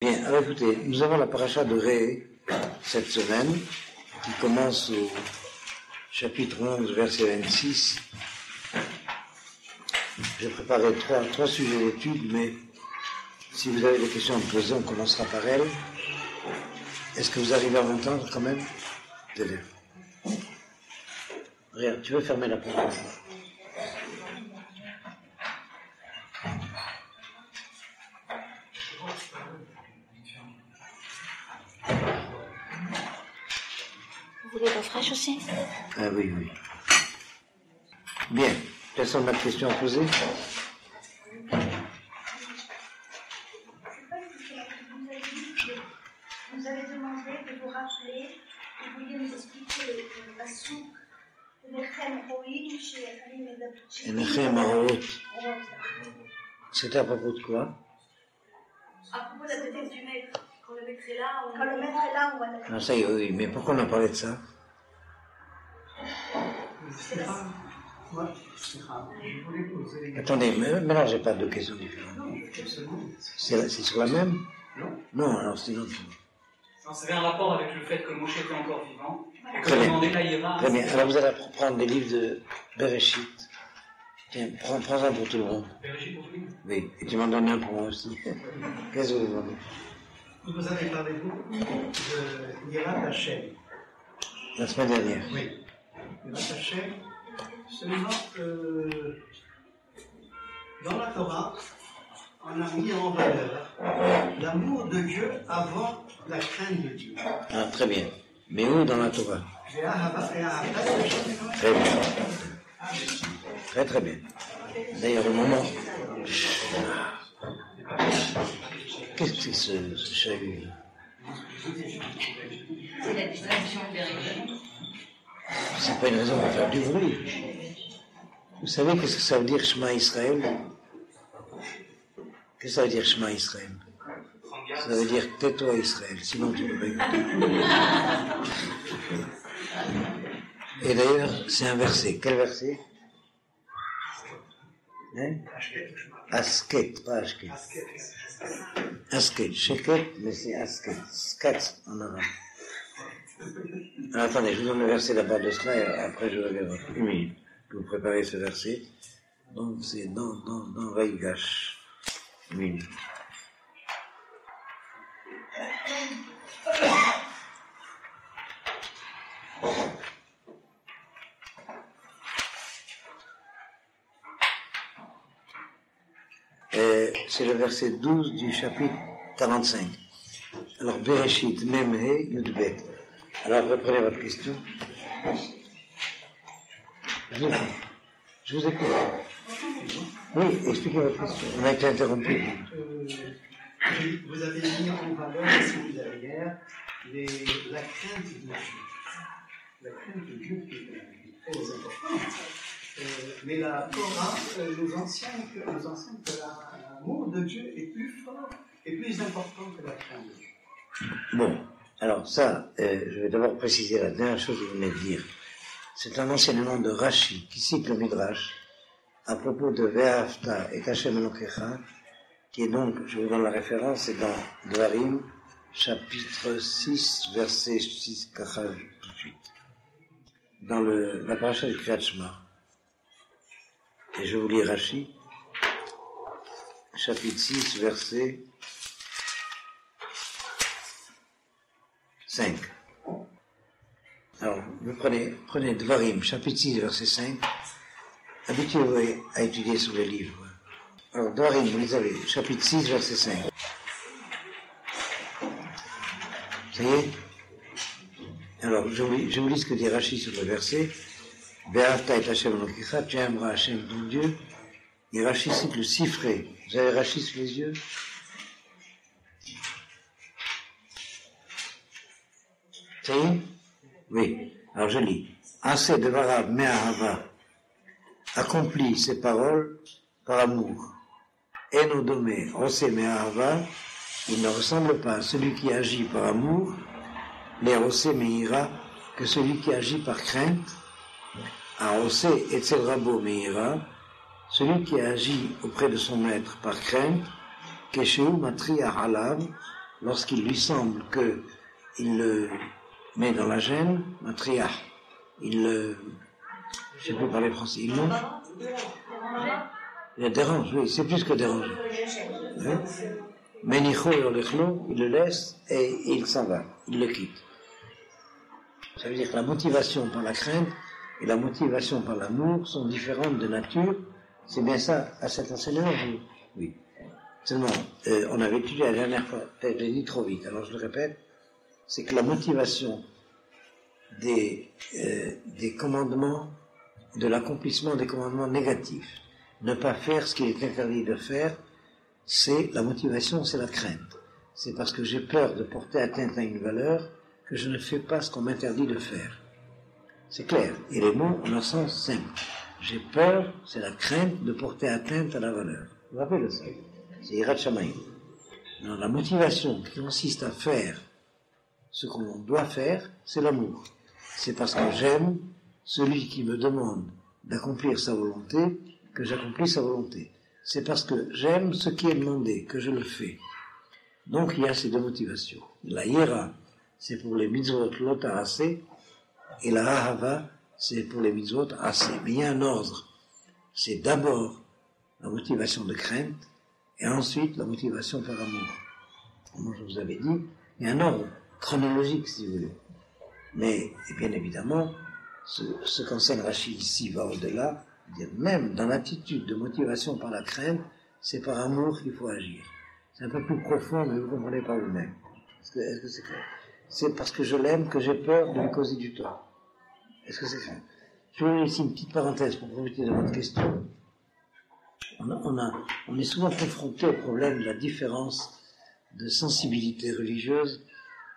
Bien, alors écoutez, nous avons la paracha de Ré cette semaine, qui commence au chapitre 11, verset 26. J'ai préparé trois sujets d'étude, mais si vous avez des questions à me poser, on commencera par elles. Est-ce que vous arrivez à m'entendre quand même? Regarde, tu veux fermer la porte? Vous voulez l'eau fraîche aussi? Ah oui. Bien. Personne n'a de questions à poser? Vous avez demandé de vous rappeler, vous vouliez nous expliquer la soupe de Nechem Roïm chez Ali Medabouchi. Nechem Roïm. C'était à propos de quoi? À propos de la déteste du maître. Quand le maître est là, on va la... Ah, ça y est, oui, mais pourquoi on a parlé de ça? Attendez, mais mélangez pas deux questions différentes. C'est sur la même? Non, alors c'est l'autre. Ça avait un rapport avec le fait que Moshe était encore vivant et que Très bien. demandait l'Aïra. Très bien. Alors vous allez prendre des livres de Bereshit. Tiens, prends-en pour tout le monde. Bereshit pour tout le monde. Oui, et tu m'en donnes un pour moi aussi. Qu'est-ce que vous demandez? Vous avez parlé beaucoup de Yirat Hashem. La semaine dernière. Oui. Yirat Hashem. Seulement que dans la Torah, on a mis en valeur l'amour de Dieu avant la crainte de Dieu. Ah, très bien. Mais où dans la Torah? Très bien. Très bien. D'ailleurs, au moment... Qu'est-ce que c'est ce chahut? C'est la distraction des règles. C'est pas une raison pour faire du bruit. Vous savez qu'est-ce que ça veut dire Shema Israël? Qu'est-ce que ça veut dire Shema Israël? Ça veut dire tais-toi Israël, sinon tu peux pas écouter. Et d'ailleurs, c'est un verset. Quel verset? Hein? Asket, pas Ashket. Asket, Sheket, mais c'est Asket. Skat en arabe. Alors attendez, je vous donne le verset d'abord de cela et après je reviendrai. Une minute que vous préparez ce verset. Donc c'est dans Vaïgash. Une minute. C'est le verset 12 du chapitre 45. Alors, Bereshit, Memhe, Yudbet. Alors, reprenez votre question. Je vous écoute. Oui, expliquez votre question. On a été interrompu. Vous avez mis en valeur la semaine dernière la crainte de Dieu. La crainte de Dieu qui est très importante. Mais la Torah nous enseigne que l'amour de Dieu est plus fort et plus important que la crainte de Dieu. Bon, alors ça, je vais d'abord préciser la dernière chose que vous venez de dire. C'est un enseignement de Rashi qui cite le Midrash à propos de Ve'ahavta et Hashem Elokecha, qui est donc, je vous donne la référence, c'est dans Dvarim, chapitre 6, verset 6, Kachal, tout de suite. Dans la paracha du Kriyat Shema. Et je vous lis Rashi, chapitre 6, verset 5. Alors, vous prenez Dvarim, chapitre 6, verset 5. Habituez-vous à étudier sur les livres. Alors, Dvarim, vous les avez, chapitre 6, verset 5. Ça y est? Alors, je vous lis ce que dit Rashi sur le verset. Ve'ahavta et Hashem Elokecha, tu aimeras Hashem ton Dieu. Et Rashi cite le Sifré. Vous avez Rashi sous les yeux? Ça y est? Oui. Alors je lis. Assez de Varab Me'ahava accomplit ses paroles par amour. Enodomé Ose Me'ahava, il ne ressemble pas à celui qui agit par amour, les Ose Me'ira, que celui qui agit par crainte. À Ose Etzel Rabo Me'ira, celui qui agit auprès de son maître par crainte, Keshéu Matri Ahalav, lorsqu'il lui semble qu'il le met dans la gêne, matriah, il le, je sais plus parler français, il le dérange, oui, c'est plus que déranger. Oui. Menicho et olechlo, il le laisse et il s'en va, il le quitte. Ça veut dire que la motivation par la crainte et la motivation par l'amour sont différentes de nature. C'est bien ça, à cet enseignement? Oui. Seulement, on avait étudié la dernière fois, peut-être je l'ai dit trop vite, alors je le répète, c'est que la motivation des commandements, de l'accomplissement des commandements négatifs, ne pas faire ce qu'il est interdit de faire, c'est la motivation, c'est la crainte. C'est parce que j'ai peur de porter atteinte à une valeur que je ne fais pas ce qu'on m'interdit de faire. C'est clair. Et les mots ont un sens simple. J'ai peur, c'est la crainte de porter atteinte à la valeur. Vous vous rappelez de ça? C'est Yirat Shamayim. Non, la motivation qui consiste à faire ce qu'on doit faire, c'est l'amour. C'est parce que j'aime celui qui me demande d'accomplir sa volonté que j'accomplis sa volonté. C'est parce que j'aime ce qui est demandé que je le fais. Donc il y a ces deux motivations. La Yera, c'est pour les mitzvot lot arasé, et la Ahava, c'est pour les mitzvot arasé. Mais il y a un ordre. C'est d'abord la motivation de crainte, et ensuite la motivation par amour. Comme je vous avais dit, il y a un ordre chronologique, si vous voulez. Mais, bien évidemment, ce qu'enseigne Rachid ici va au-delà, même dans l'attitude de motivation par la crainte, c'est par amour qu'il faut agir. C'est un peu plus profond, mais vous comprenez par vous-même. Est-ce que c'est clair? C'est parce que je l'aime que j'ai peur de lui causer du tort. Est-ce que c'est clair? Je vais ici une petite parenthèse pour profiter de votre question. On est souvent confronté au problème de la différence de sensibilité religieuse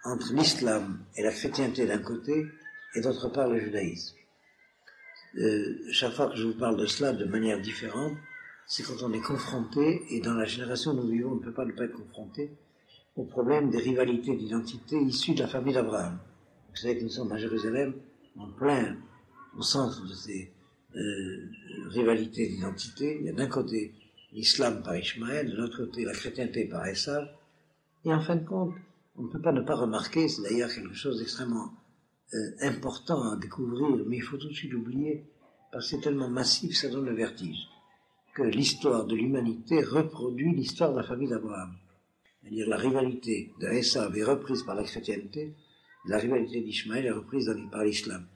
entre l'islam et la chrétienté d'un côté, et d'autre part le judaïsme. Chaque fois que je vous parle de cela de manière différente, c'est quand on est confronté, et dans la génération où nous vivons, on ne peut pas ne pas être confronté, au problème des rivalités d'identité issues de la famille d'Abraham. Vous savez que nous sommes à Jérusalem, en plein, au centre de ces rivalités d'identité. Il y a d'un côté l'islam par Ishmaël, de l'autre côté la chrétienté par Esav, et en fin de compte, on ne peut pas ne pas remarquer, c'est d'ailleurs quelque chose d'extrêmement important à découvrir, mais il faut tout de suite l'oublier, parce que c'est tellement massif, ça donne le vertige, que l'histoire de l'humanité reproduit l'histoire de la famille d'Abraham. C'est-à-dire la rivalité de Esav est reprise par la chrétienté, et la rivalité d'Ishmaël est reprise par l'islam.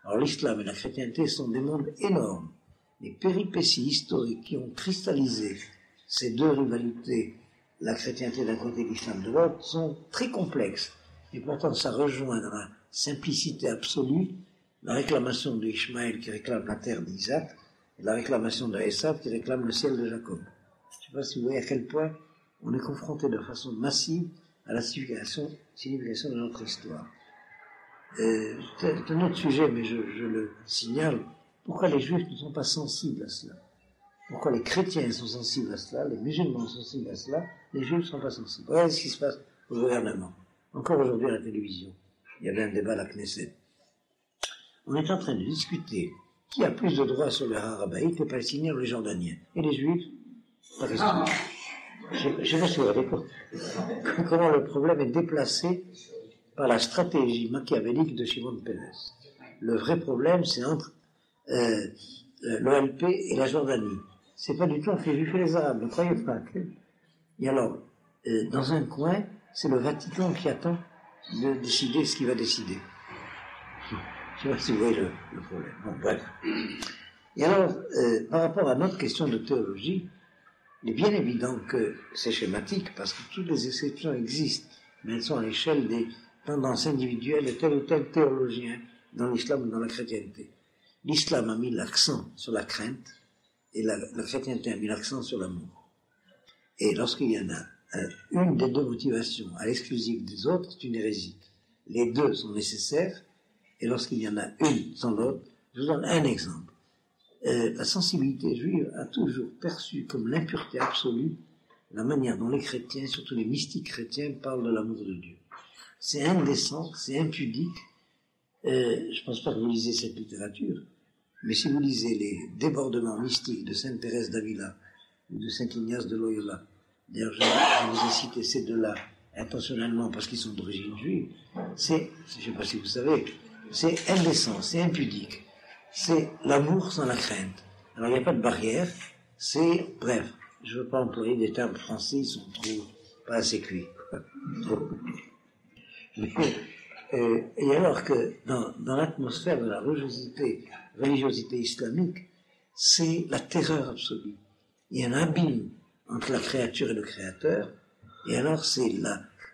Alors l'islam et la chrétienté sont des mondes énormes. Les péripéties historiques qui ont cristallisé ces deux rivalités, la chrétienté d'un côté et l'islam de l'autre, sont très complexes. Et pourtant ça rejoint dans la simplicité absolue la réclamation de Ishmaël qui réclame la terre d'Isaac et la réclamation de Esav qui réclame le ciel de Jacob. Je ne sais pas si vous voyez à quel point on est confronté de façon massive à la signification de notre histoire. C'est un autre sujet, mais je le signale. Pourquoi les juifs ne sont pas sensibles à cela? Pourquoi les chrétiens sont sensibles à cela? Les musulmans sont sensibles à cela? Les juifs ne sont pas sensibles. Regardez ce qui se passe au gouvernement. Encore aujourd'hui à la télévision, il y avait un débat à la Knesset. On est en train de discuter qui a plus de droits sur les Harabaïtes, les Palestiniens ou les Jordaniens. Et les Juifs, pas question. Je ne sais pas si vous avez compris comment le problème est déplacé par la stratégie machiavélique de Shimon Peres. Le vrai problème, c'est entre l'OLP et la Jordanie. C'est pas du tout entre les Juifs et les Arabes, ne croyez pas. Et alors, dans un coin, c'est le Vatican qui attend de décider ce qu'il va décider. Je ne sais pas si vous voyez le problème. Bon, bref. Et alors, par rapport à notre question de théologie, il est bien évident que c'est schématique, parce que toutes les exceptions existent, mais elles sont à l'échelle des tendances individuelles de tel ou tel théologien dans l'islam ou dans la chrétienté. L'islam a mis l'accent sur la crainte, et la chrétienté a mis l'accent sur l'amour. Et lorsqu'il y en a une des deux motivations à l'exclusive des autres, c'est une hérésie. Les deux sont nécessaires, et lorsqu'il y en a une sans l'autre, je vous donne un exemple. La sensibilité juive a toujours perçu comme l'impureté absolue la manière dont les chrétiens, surtout les mystiques chrétiens, parlent de l'amour de Dieu. C'est indécent, c'est impudique. Je ne pense pas que vous lisez cette littérature, mais si vous lisez les débordements mystiques de Sainte Thérèse d'Avila ou de Saint Ignace de Loyola, d'ailleurs je vous ai cité ces deux-là intentionnellement parce qu'ils sont d'origine juive, c'est, je ne sais pas si vous savez, c'est indécent, c'est impudique. C'est l'amour sans la crainte. Alors il n'y a pas de barrière, c'est, bref, je ne veux pas employer des termes français, ils sont trop, pas assez cuits. Et alors que dans l'atmosphère de la religiosité islamique, c'est la terreur absolue. Il y a un abîme entre la créature et le créateur, et alors c'est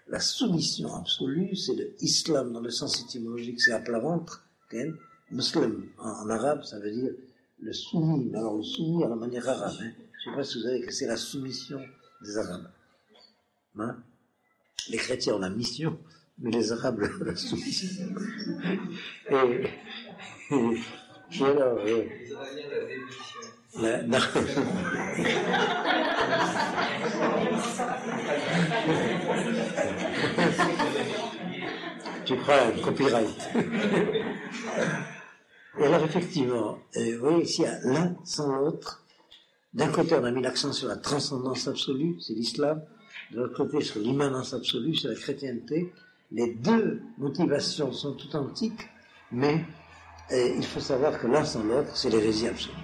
la soumission absolue, c'est l'islam dans le sens étymologique, c'est à plat ventre, muslim en arabe, ça veut dire le soumis, mais alors le soumis à la manière arabe, je ne sais pas si vous savez que c'est la soumission des arabes. Hein? Les chrétiens ont la mission, mais les arabes la soumission. Et alors, les Arabiens la démission. Non. Tu crois un copyright. Et alors effectivement, vous voyez, s'il y a l'un sans l'autre, d'un côté on a mis l'accent sur la transcendance absolue, c'est l'islam, de l'autre côté sur l'immanence absolue, c'est la chrétienté. Les deux motivations sont tout antiques, mais il faut savoir que l'un sans l'autre, c'est l'hérésie absolue.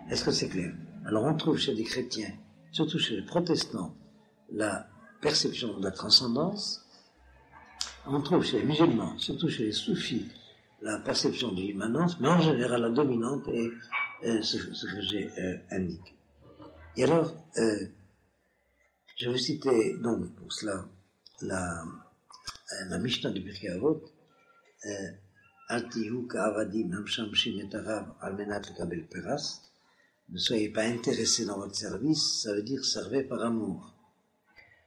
Est-ce que c'est clair? Alors on trouve chez des chrétiens, surtout chez les protestants, la perception de la transcendance. On trouve chez les musulmans, surtout chez les soufis, la perception de l'immanence, mais en général la dominante est ce que j'ai indiqué. Et alors, je vais citer donc pour cela la Mishnah du Pirkei Avot, Altihu ka'avadim hamshamshim et arav almenat lekabel peras. Ne soyez pas intéressés dans votre service, ça veut dire servez par amour.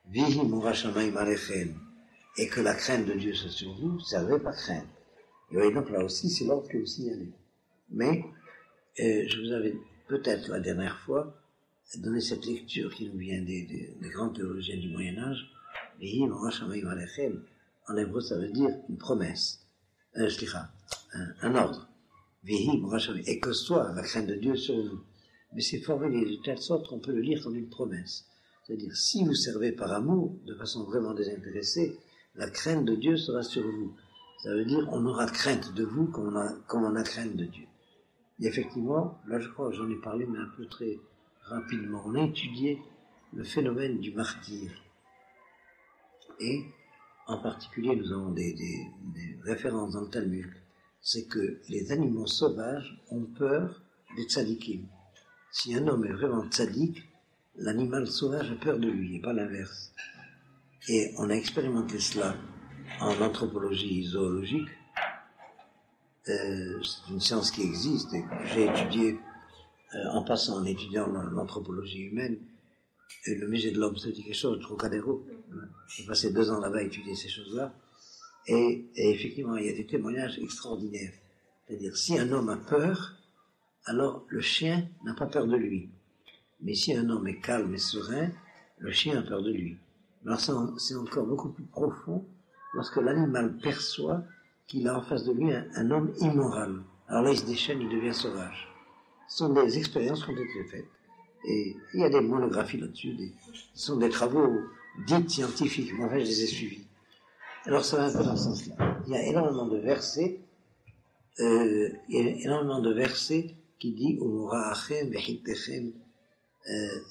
Vihi mora shamayim alechem, et que la crainte de Dieu soit sur vous, servez par crainte. Et voyez donc là aussi, c'est l'ordre que vous signalez. Mais je vous avais peut-être la dernière fois donné cette lecture qui nous vient des grands théologiens du Moyen-Âge. Vihi mora shamayim alechem, en hébreu ça veut dire une promesse, un ordre. Vihi mora shamayim, et que soit la crainte de Dieu sur vous. Mais c'est formulé de telle sorte qu'on peut le lire comme une promesse. C'est-à-dire, si vous servez par amour, de façon vraiment désintéressée, la crainte de Dieu sera sur vous. Ça veut dire, on aura crainte de vous comme on a crainte de Dieu. Et effectivement, là je crois que j'en ai parlé, mais un peu très rapidement, on a étudié le phénomène du martyr. Et, en particulier, nous avons des références dans le Talmud. C'est que les animaux sauvages ont peur des tzadikim. Si un homme est vraiment tzaddik, l'animal sauvage a peur de lui, et pas l'inverse. Et on a expérimenté cela en anthropologie zoologique. C'est une science qui existe, et j'ai étudié, en étudiant l'anthropologie humaine, et le musée de l'homme, ça dit quelque chose, le Trocadéro. J'ai passé 2 ans là-bas à étudier ces choses-là, et effectivement, il y a des témoignages extraordinaires. C'est-à-dire, si un homme a peur, alors le chien n'a pas peur de lui. Mais si un homme est calme et serein, le chien a peur de lui. Alors c'est encore beaucoup plus profond lorsque l'animal perçoit qu'il a en face de lui un homme immoral. Alors là, il se déchaîne, il devient sauvage. Ce sont des expériences qui ont été faites. Et il y a des monographies là-dessus. Ce sont des travaux dits scientifiques. Moi, je les ai suivis. Alors ça va un peu dans ce sens-là. Il y a énormément de versets. Qui dit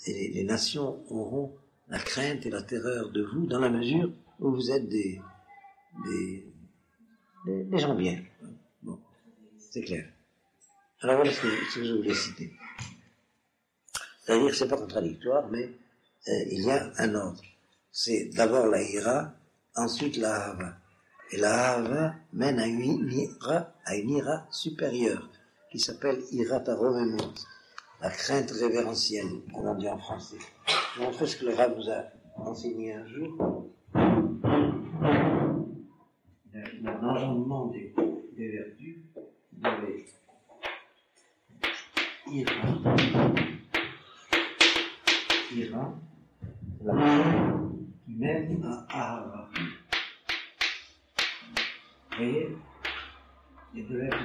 les nations auront la crainte et la terreur de vous dans la mesure où vous êtes des gens bien. Bon, c'est clair. Alors voilà ce que je voulais citer. C'est-à-dire que c'est pas contradictoire, mais il y a un ordre. C'est d'abord la ira, ensuite la hava. Et la hava mène à une ira supérieure, qui s'appelle Irat Aromemut, la crainte révérentielle, comme on dit en français. Je vais montrer ce que le Rav nous a enseigné un jour. L'engendrement des vertus, vous avez Ira, la crainte qui mène à Ahava. Vous voyez? Les deux lettres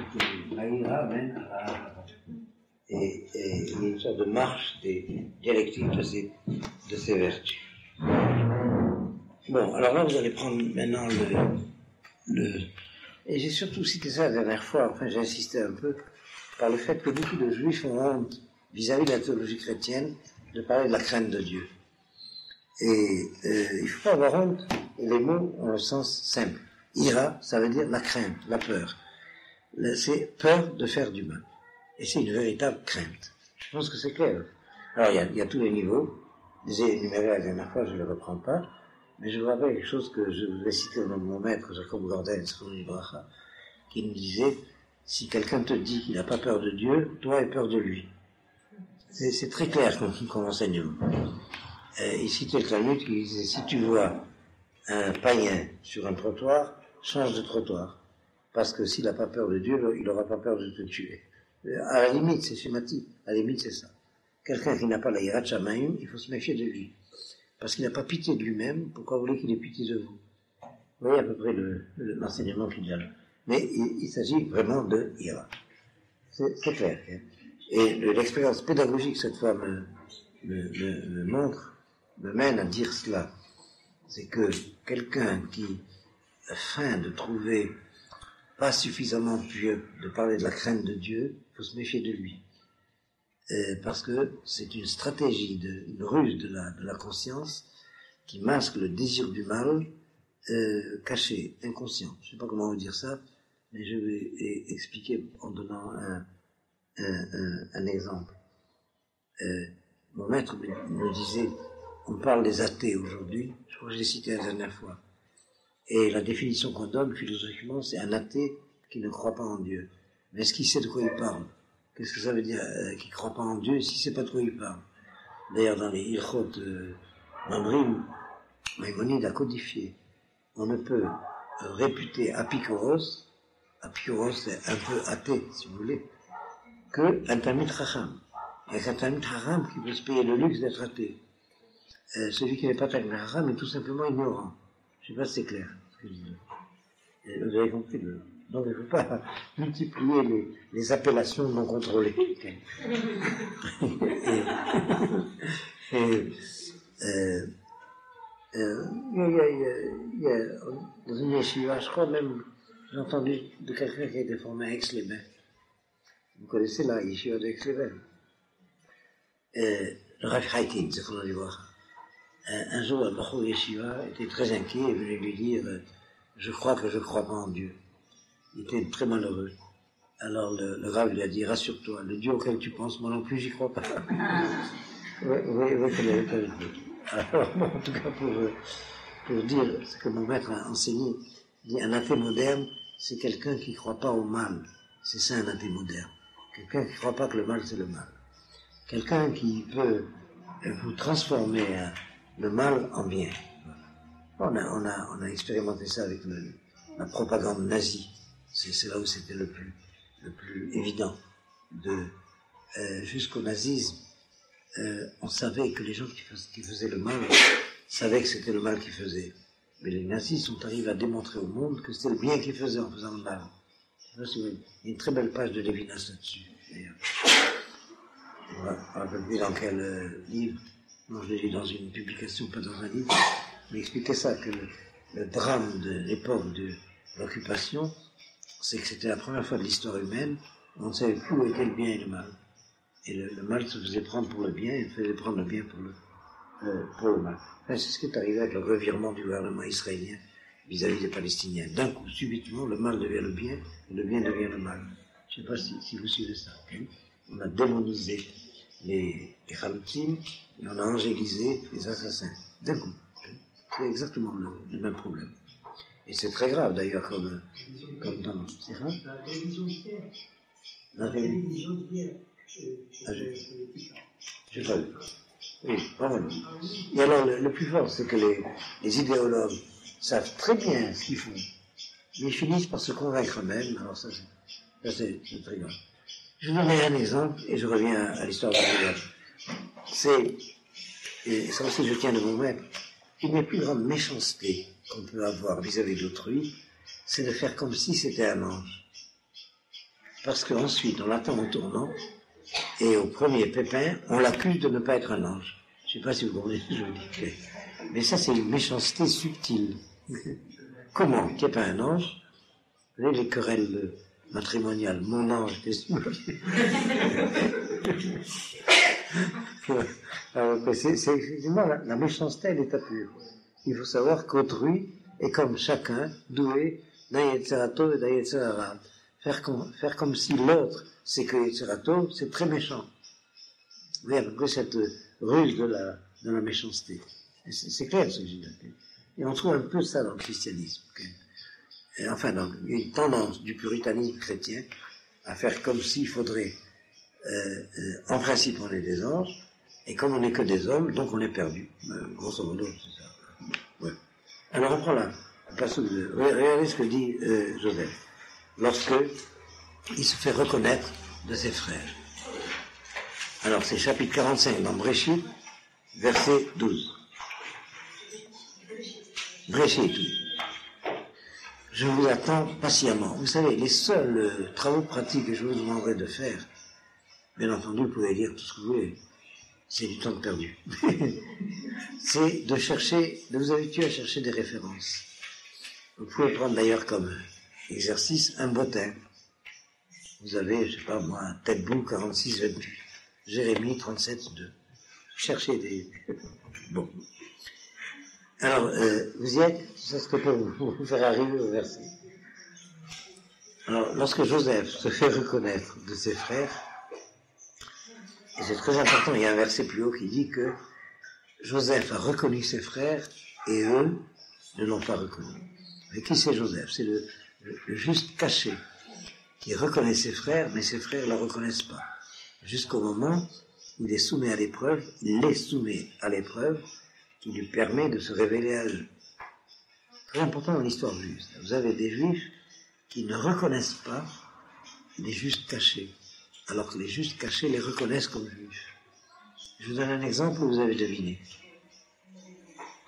de la ira mène à la hava. Et il y a une sorte de marche dialectique de ces vertus. Bon, Bon, alors là, vous allez prendre maintenant et j'ai surtout cité ça la dernière fois, enfin j'ai insisté un peu, par le fait que beaucoup de juifs ont honte vis-à-vis de la théologie chrétienne de parler de la crainte de Dieu. Et il ne faut pas avoir honte, et les mots ont le sens simple. Ira, ça veut dire la crainte, la peur. C'est peur de faire du mal. Et c'est une véritable crainte. Je pense que c'est clair. Alors il y a tous les niveaux, je les ai énumérés la dernière fois, je ne les reprends pas, mais je vous rappelle quelque chose que je vous ai cité au nom de mon maître, Jacob Gordel, qui nous disait, si quelqu'un te dit qu'il n'a pas peur de Dieu, toi aie peur de lui. C'est très clair comme enseignement. Il citait le Talmud qui disait, si tu vois un païen sur un trottoir, change de trottoir. Parce que s'il n'a pas peur de Dieu, il n'aura pas peur de te tuer. À la limite, c'est schématique. À la limite, c'est ça. Quelqu'un qui n'a pas la hirat shamayim, il faut se méfier de lui. Parce qu'il n'a pas pitié de lui-même, pourquoi vous voulez qu'il ait pitié de vous? Vous voyez à peu près l'enseignement qu'il y a là. Mais il s'agit vraiment de ira. C'est clair. Hein. Et l'expérience pédagogique, cette fois, me montre, me mène à dire cela. C'est que quelqu'un qui feint de trouver pas suffisamment pieux de parler de la crainte de Dieu, il faut se méfier de lui. Parce que c'est une stratégie, une ruse de la conscience qui masque le désir du mal caché, inconscient. Je ne sais pas comment vous dire ça, mais je vais expliquer en donnant un exemple. Mon maître me disait, on parle des athées aujourd'hui, je crois que je l'ai cité la dernière fois, et la définition qu'on donne philosophiquement, c'est un athée qui ne croit pas en Dieu. Mais est-ce qu'il sait de quoi il parle? Qu'est-ce que ça veut dire qu'il ne croit pas en Dieu s'il ne sait pas de quoi il parle? D'ailleurs, dans les Ilchot Mamrim, Maïmonide a codifié. On ne peut réputer Apikoros c'est un peu athée, si vous voulez, qu'un Talmid Chacham. Il n'y a qu'un Talmid Chacham qui peut se payer le luxe d'être athée. Celui qui n'est pas Talmid Chacham est tout simplement ignorant. Je ne sais pas si c'est clair ce que je dis. Vous avez compris donc il ne faut pas multiplier les appellations non contrôlées. Il y a dans une yeshiva, je crois même, j'ai entendu de quelqu'un qui a été formé à Aix-les-Bains. Vous connaissez la yeshiva d'Aix-les-Bains. Le Rav Haitin, c'est qu'on allait voir. Un jour, un Bachou Yeshiva était très inquiet et venait lui dire je crois que je ne crois pas en Dieu. Il était très malheureux. Alors le Rav lui a dit rassure-toi, le Dieu auquel tu penses, moi non plus, j'y crois pas. Oui, qu'elle avait pas vu. Alors, bon, en tout cas, pour dire ce que mon maître a enseigné, il dit un athée moderne, c'est quelqu'un qui ne croit pas au mal. C'est ça un athée moderne. Quelqu'un qui ne croit pas que le mal, c'est le mal. Quelqu'un qui peut vous transformer le mal en bien. On a expérimenté ça avec la propagande nazie. C'est là où c'était le plus évident. Jusqu'au nazisme, on savait que les gens qui faisaient le mal savaient que c'était le mal qu'ils faisaient. Mais les nazis sont arrivés à démontrer au monde que c'était le bien qu'ils faisaient en faisant le mal. Je sais pas si il y a une très belle page de Lévinas là-dessus, d'ailleurs. Je ne me rappelle plus dans quel livre. Non, je l'ai lu dans une publication, pas dans un livre. Il expliquait ça, que le drame de l'époque de l'occupation, c'est que c'était la première fois de l'histoire humaine où on ne savait plus où était le bien et le mal. Et le mal se faisait prendre pour le bien et faisait prendre le bien pour le mal. Enfin, c'est ce qui est arrivé avec le revirement du gouvernement israélien vis-à-vis des Palestiniens. D'un coup, subitement, le mal devient le bien et le bien devient le mal. Je ne sais pas si vous suivez ça. Hein? On a démonisé les Khaloutim et on a angélisé les assassins. D'un coup. C'est exactement le même problème. Et c'est très grave d'ailleurs comme dans... C'est grave ? La télévision d'hier. La télévision d'hier. J'ai pas vu. Oui, vraiment. Et alors le plus fort, c'est que les idéologues savent très bien ce qu'ils font. Mais ils finissent par se convaincre eux-mêmes. Alors ça c'est très grave. Je vous donnerai un exemple et je reviens à l'histoire de la et ça aussi je tiens de mon maître. Une des plus grandes méchancetés qu'on peut avoir vis-à-vis d'autrui, c'est de faire comme si c'était un ange. Parce qu'ensuite, on l'attend au tournant, et au premier pépin, on l'accuse de ne pas être un ange. Je ne sais pas si vous comprenez ce que je veux dire. Mais ça, c'est une méchanceté subtile. Comment? Qu'il n'y ait pas un ange? Vous voyez les querelles matrimoniales. Mon ange, qu'est-ce que c'est effectivement la méchanceté, elle est à pure. Il faut savoir qu'autrui est comme chacun, doué d'un Yetzerato et d'un Yetzerara. Faire comme si l'autre, c'est que Yetzerato, c'est très méchant. Vous voyez à peu près cette ruse de la méchanceté. C'est clair ce que j'ai dit. Et on trouve un peu ça dans le christianisme. Et enfin, donc, il y a une tendance du puritanisme chrétien à faire comme s'il faudrait, en principe, on est des anges, et comme on n'est que des hommes, donc on est perdu. Grosso modo, c'est ça. Ouais. Alors on prend la place de... Regardez ce que dit Joseph. Lorsque il se fait reconnaître de ses frères. Alors c'est chapitre 45 dans Bréchit, verset 12. Bréchit, oui. Je vous attends patiemment. Vous savez, les seuls travaux pratiques que je vous demanderai de faire, bien entendu, vous pouvez lire tout ce que vous voulez, c'est du temps perdu. C'est de vous habituer à chercher des références. Vous pouvez prendre d'ailleurs comme exercice un bottin. Vous avez, je sais pas moi, Tête-Bout 46, 28, Jérémie 37, 2. Cherchez des... Bon. Alors, vous y êtes? C'est ce que peut vous faire arriver au verset. Alors, lorsque Joseph se fait reconnaître de ses frères, et c'est très important, il y a un verset plus haut qui dit que Joseph a reconnu ses frères et eux ne l'ont pas reconnu. Mais qui c'est Joseph? C'est le juste caché qui reconnaît ses frères, mais ses frères ne le reconnaissent pas. Jusqu'au moment où il est soumis à l'épreuve, il les soumet à l'épreuve qui lui permet de se révéler à eux. Très important dans l'histoire juive. Vous avez des juifs qui ne reconnaissent pas les justes cachés, alors que les justes cachés les reconnaissent comme juifs. Je vous donne un exemple où vous avez deviné.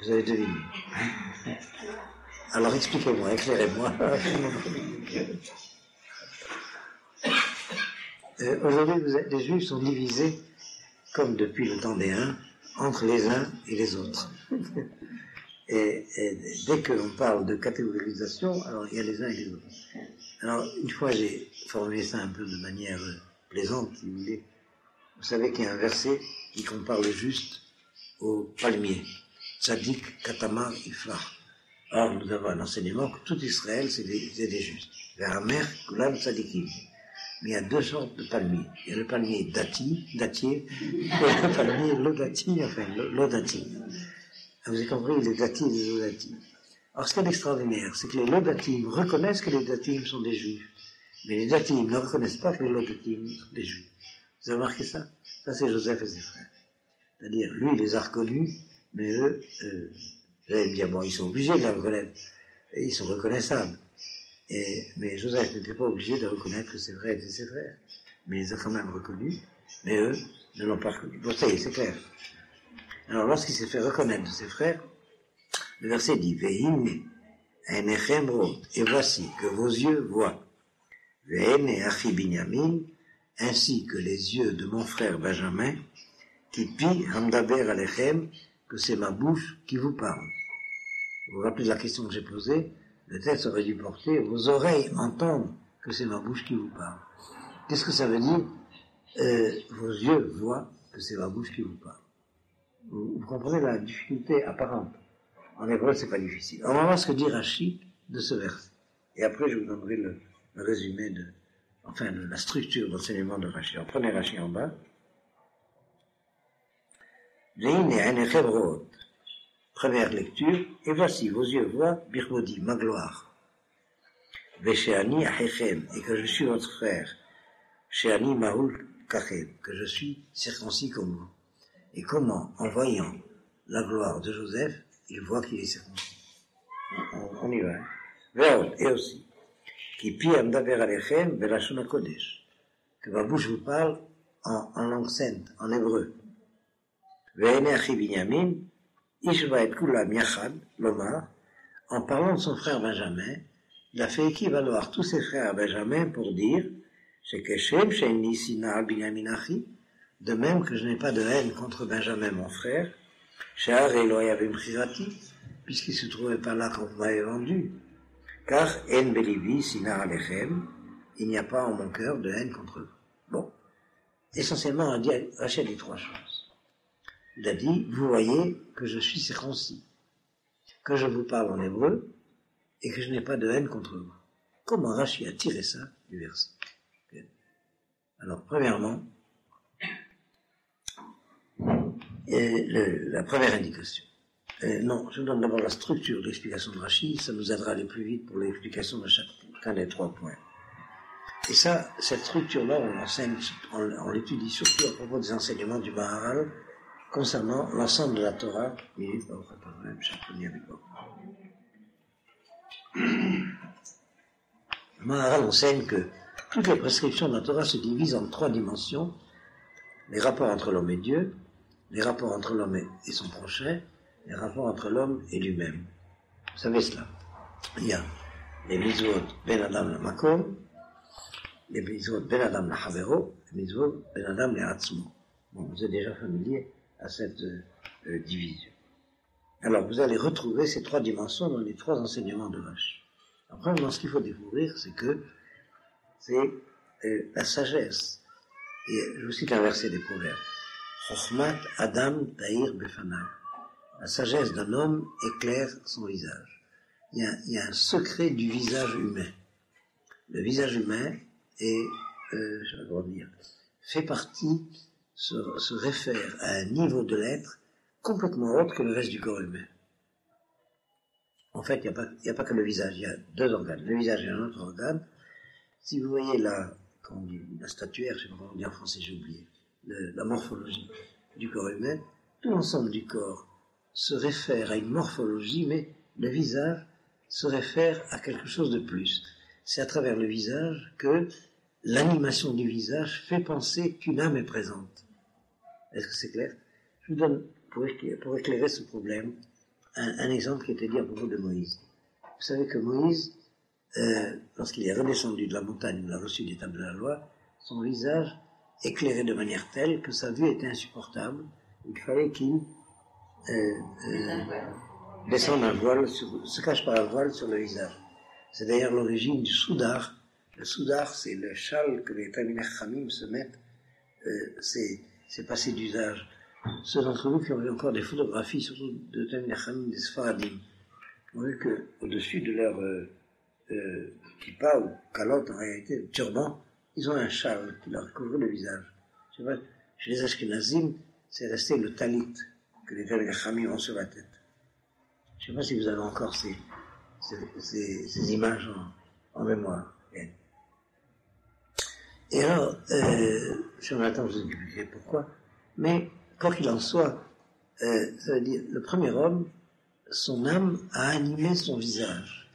Vous avez deviné. Alors expliquez-moi, éclairez-moi. Aujourd'hui, les juifs sont divisés, comme depuis le temps des Huns, entre les uns et les autres. Et dès qu'on parle de catégorisation, alors il y a les uns et les autres. Alors, une fois j'ai formulé ça un peu de manière plaisante, si vous voulez. Vous savez qu'il y a un verset qui compare le juste au palmier. Tzadik, Katamar, Ifrah. Or, nous avons un enseignement que tout Israël, c'est des justes. Vers la mer, Kulam, Tzadikim. Mais il y a deux sortes de palmiers. Il y a le palmier dattier, et le palmier lodati, enfin, lodati. Vous avez compris, les datim et les lodatim. Alors, ce qui est extraordinaire, c'est que les lodatim reconnaissent que les datim sont des juifs. Mais les datim ne reconnaissent pas que les lodatim sont des juifs. Vous avez remarqué ça? Ça, c'est Joseph et ses frères. C'est-à-dire, lui, il les a reconnus, mais eux, vous allez me dire, bon, ils sont obligés de la reconnaître. Et ils sont reconnaissables. Mais Joseph n'était pas obligé de reconnaître que ses frères étaient ses frères. Mais il les a quand même reconnus, mais eux ne l'ont pas reconnu. Bon, ça y est, c'est clair. Alors, lorsqu'il s'est fait reconnaître de ses frères, le verset dit, Ve'hine, einechem rot, et voici que vos yeux voient. Ve'hine achi Binyamin, ainsi que les yeux de mon frère Benjamin, qui pi hamdaber alechem, que c'est ma bouche qui vous parle. Vous vous rappelez de la question que j'ai posée? Le texte aurait dû porter, vos oreilles entendent que c'est ma bouche qui vous parle. Qu'est-ce que ça veut dire? Vos yeux voient que c'est ma bouche qui vous parle. Vous comprenez la difficulté apparente. En hébreu, c'est pas difficile. On va voir ce que dit Rashi de ce verset. Et après, je vous donnerai le résumé de la structure d'enseignement de Rashi. Alors, prenez Rashi en bas. Première lecture, et voici, vos yeux voient, Birmodi, ma gloire. Veshéani Achechem, et que je suis votre frère. Shéani Mahul Kachem, que je suis circoncis comme vous. Et comment, en voyant la gloire de Joseph, il voit qu'il est circoncis. On y va. Hein. Et aussi, qui pi amdaber alechem belashon kodesh, que ma bouche vous parle en langue sainte, en hébreu. Ve'ene achi Binyamin, Ishva et Kulam Yachad, l'Omar, en parlant de son frère Benjamin, il a fait équivaloir tous ses frères à Benjamin pour dire, c'est que Shem, Sheini Sina Binyamin Achi, de même que je n'ai pas de haine contre Benjamin mon frère, Shahar Eloya Bimchirati, puisqu'il se trouvait pas là quand vous m'avez vendu. Car En Belibi, Sinar Alechem, il n'y a pas en mon cœur de haine contre vous. Bon. Essentiellement, Rachel dit trois choses. Il a dit, vous voyez que je suis circoncis, que je vous parle en hébreu, et que je n'ai pas de haine contre vous. Comment Rachi a tiré ça du verset? Alors, premièrement, la première indication. Non, je vous donne d'abord la structure de l'explication de Rachi, ça nous aidera à aller plus vite pour l'explication de chacun des trois points. Et ça, cette structure-là, on l'étudie surtout à propos des enseignements du Maharal concernant l'ensemble de la Torah. Le Maharal enseigne que toutes les prescriptions de la Torah se divisent en trois dimensions: les rapports entre l'homme et Dieu, les rapports entre l'homme et son prochain, les rapports entre l'homme et lui-même. Vous savez cela. Il y a les mitzvot ben adam la makom, les mitzvot ben adam la havero, les mitzvot ben adam la atzmo. Bon, vous êtes déjà familier à cette division. Alors, vous allez retrouver ces trois dimensions dans les trois enseignements de Rashi. Après, ce qu'il faut découvrir, c'est que c'est la sagesse. Et je vous cite un verset des Proverbes. Chochmat Adam Tahir Befanav. La sagesse d'un homme éclaire son visage. Il y a un secret du visage humain. Le visage humain est, fait partie, se réfère à un niveau de l'être complètement autre que le reste du corps humain. En fait, il n'y a pas que le visage, il y a deux organes. Le visage est un autre organe. Si vous voyez la statuaire, je ne sais pas comment on dit en français, j'ai oublié, la morphologie du corps humain, tout l'ensemble du corps se réfère à une morphologie, mais le visage se réfère à quelque chose de plus. C'est à travers le visage que l'animation du visage fait penser qu'une âme est présente. Est-ce que c'est clair? Je vous donne, pour éclairer ce problème, un exemple qui était dit à propos de Moïse. Vous savez que Moïse, lorsqu'il est redescendu de la montagne où il a reçu les tables de la loi, son visage éclairait de manière telle que sa vue était insupportable. Il fallait qu'il descende un voile, se cache par un voile sur le visage. C'est d'ailleurs l'origine du soudar. Le soudar, c'est le châle que les Talmidei Chachamim se mettent. C'est passé d'usage. Ceux d'entre vous qui ont vu encore des photographies, surtout de Talmidei Chachamim, des Sfaradim, ont vu qu'au-dessus de leur kippa ou calotte, en réalité, turban, ils ont un châle qui leur couvre le visage. Je sais pas, chez les Ashkenazim, c'est resté le talit que les Talmidei Chachamim ont sur la tête. Je ne sais pas si vous avez encore ces images en mémoire. Et alors, Jonathan, je vous expliquerai pourquoi, mais quoi qu'il en soit, ça veut dire, le premier homme, son âme a animé son visage.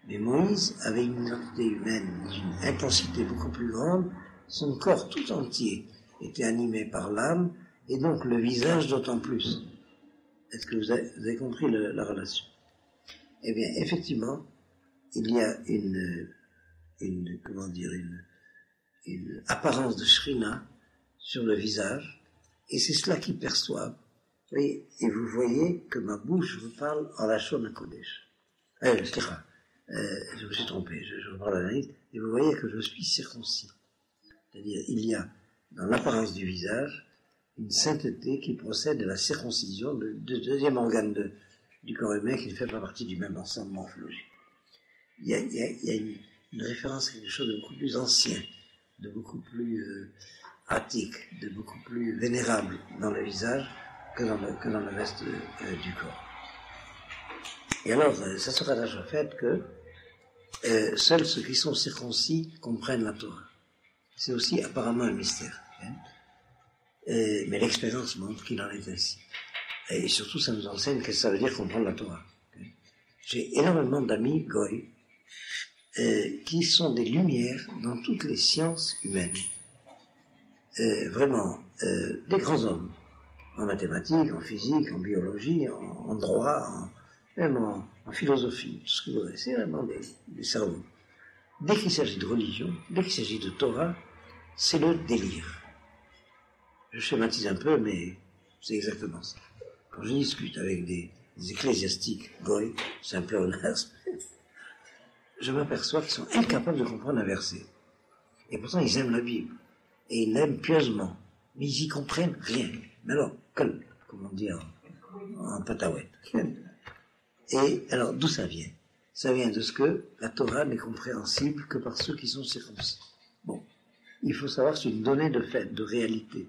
Mais Moïse avait une identité humaine, une intensité beaucoup plus grande, son corps tout entier était animé par l'âme, et donc le visage d'autant plus. Est-ce que vous avez compris la relation? Eh bien, effectivement, il y a une apparence de shrina sur le visage, et c'est cela qu'ils perçoivent. Et vous voyez que ma bouche vous parle en lachon hakodesh. Je me suis trompé, je reprends l'analyse, et vous voyez que je suis circoncis. C'est-à-dire, il y a dans l'apparence du visage une sainteté qui procède de la circoncision de deuxième organe du corps humain qui ne fait pas partie du même ensemble morphologique. Il y a une référence à quelque chose de beaucoup plus ancien, de beaucoup plus attique, de beaucoup plus vénérable dans le visage que dans le reste du corps. Et alors, ça se rattache au fait que seuls ceux qui sont circoncis comprennent la Torah. C'est aussi apparemment un mystère. Mais l'expérience montre qu'il en est ainsi. Et surtout, ça nous enseigne que ça veut dire comprendre la Torah. J'ai énormément d'amis goy qui sont des lumières dans toutes les sciences humaines. Vraiment, des grands hommes, en mathématiques, en physique, en biologie, en droit, même en philosophie, tout ce que vous voulez. C'est vraiment des cerveaux. Dès qu'il s'agit de religion, dès qu'il s'agit de Torah, c'est le délire. Je schématise un peu, mais c'est exactement ça. quand je discute avec des ecclésiastiques, goy, c'est un pléonasme, je m'aperçois qu'ils sont incapables de comprendre un verset. Et pourtant, ils aiment la Bible. Et ils l'aiment pieusement. Mais ils y comprennent rien. Mais alors, comme on dit en pataouette. Et alors, d'où ça vient? Ça vient de ce que la Torah n'est compréhensible que par ceux qui sont circoncis. Bon. Il faut savoir, c'est une donnée de fait, de réalité.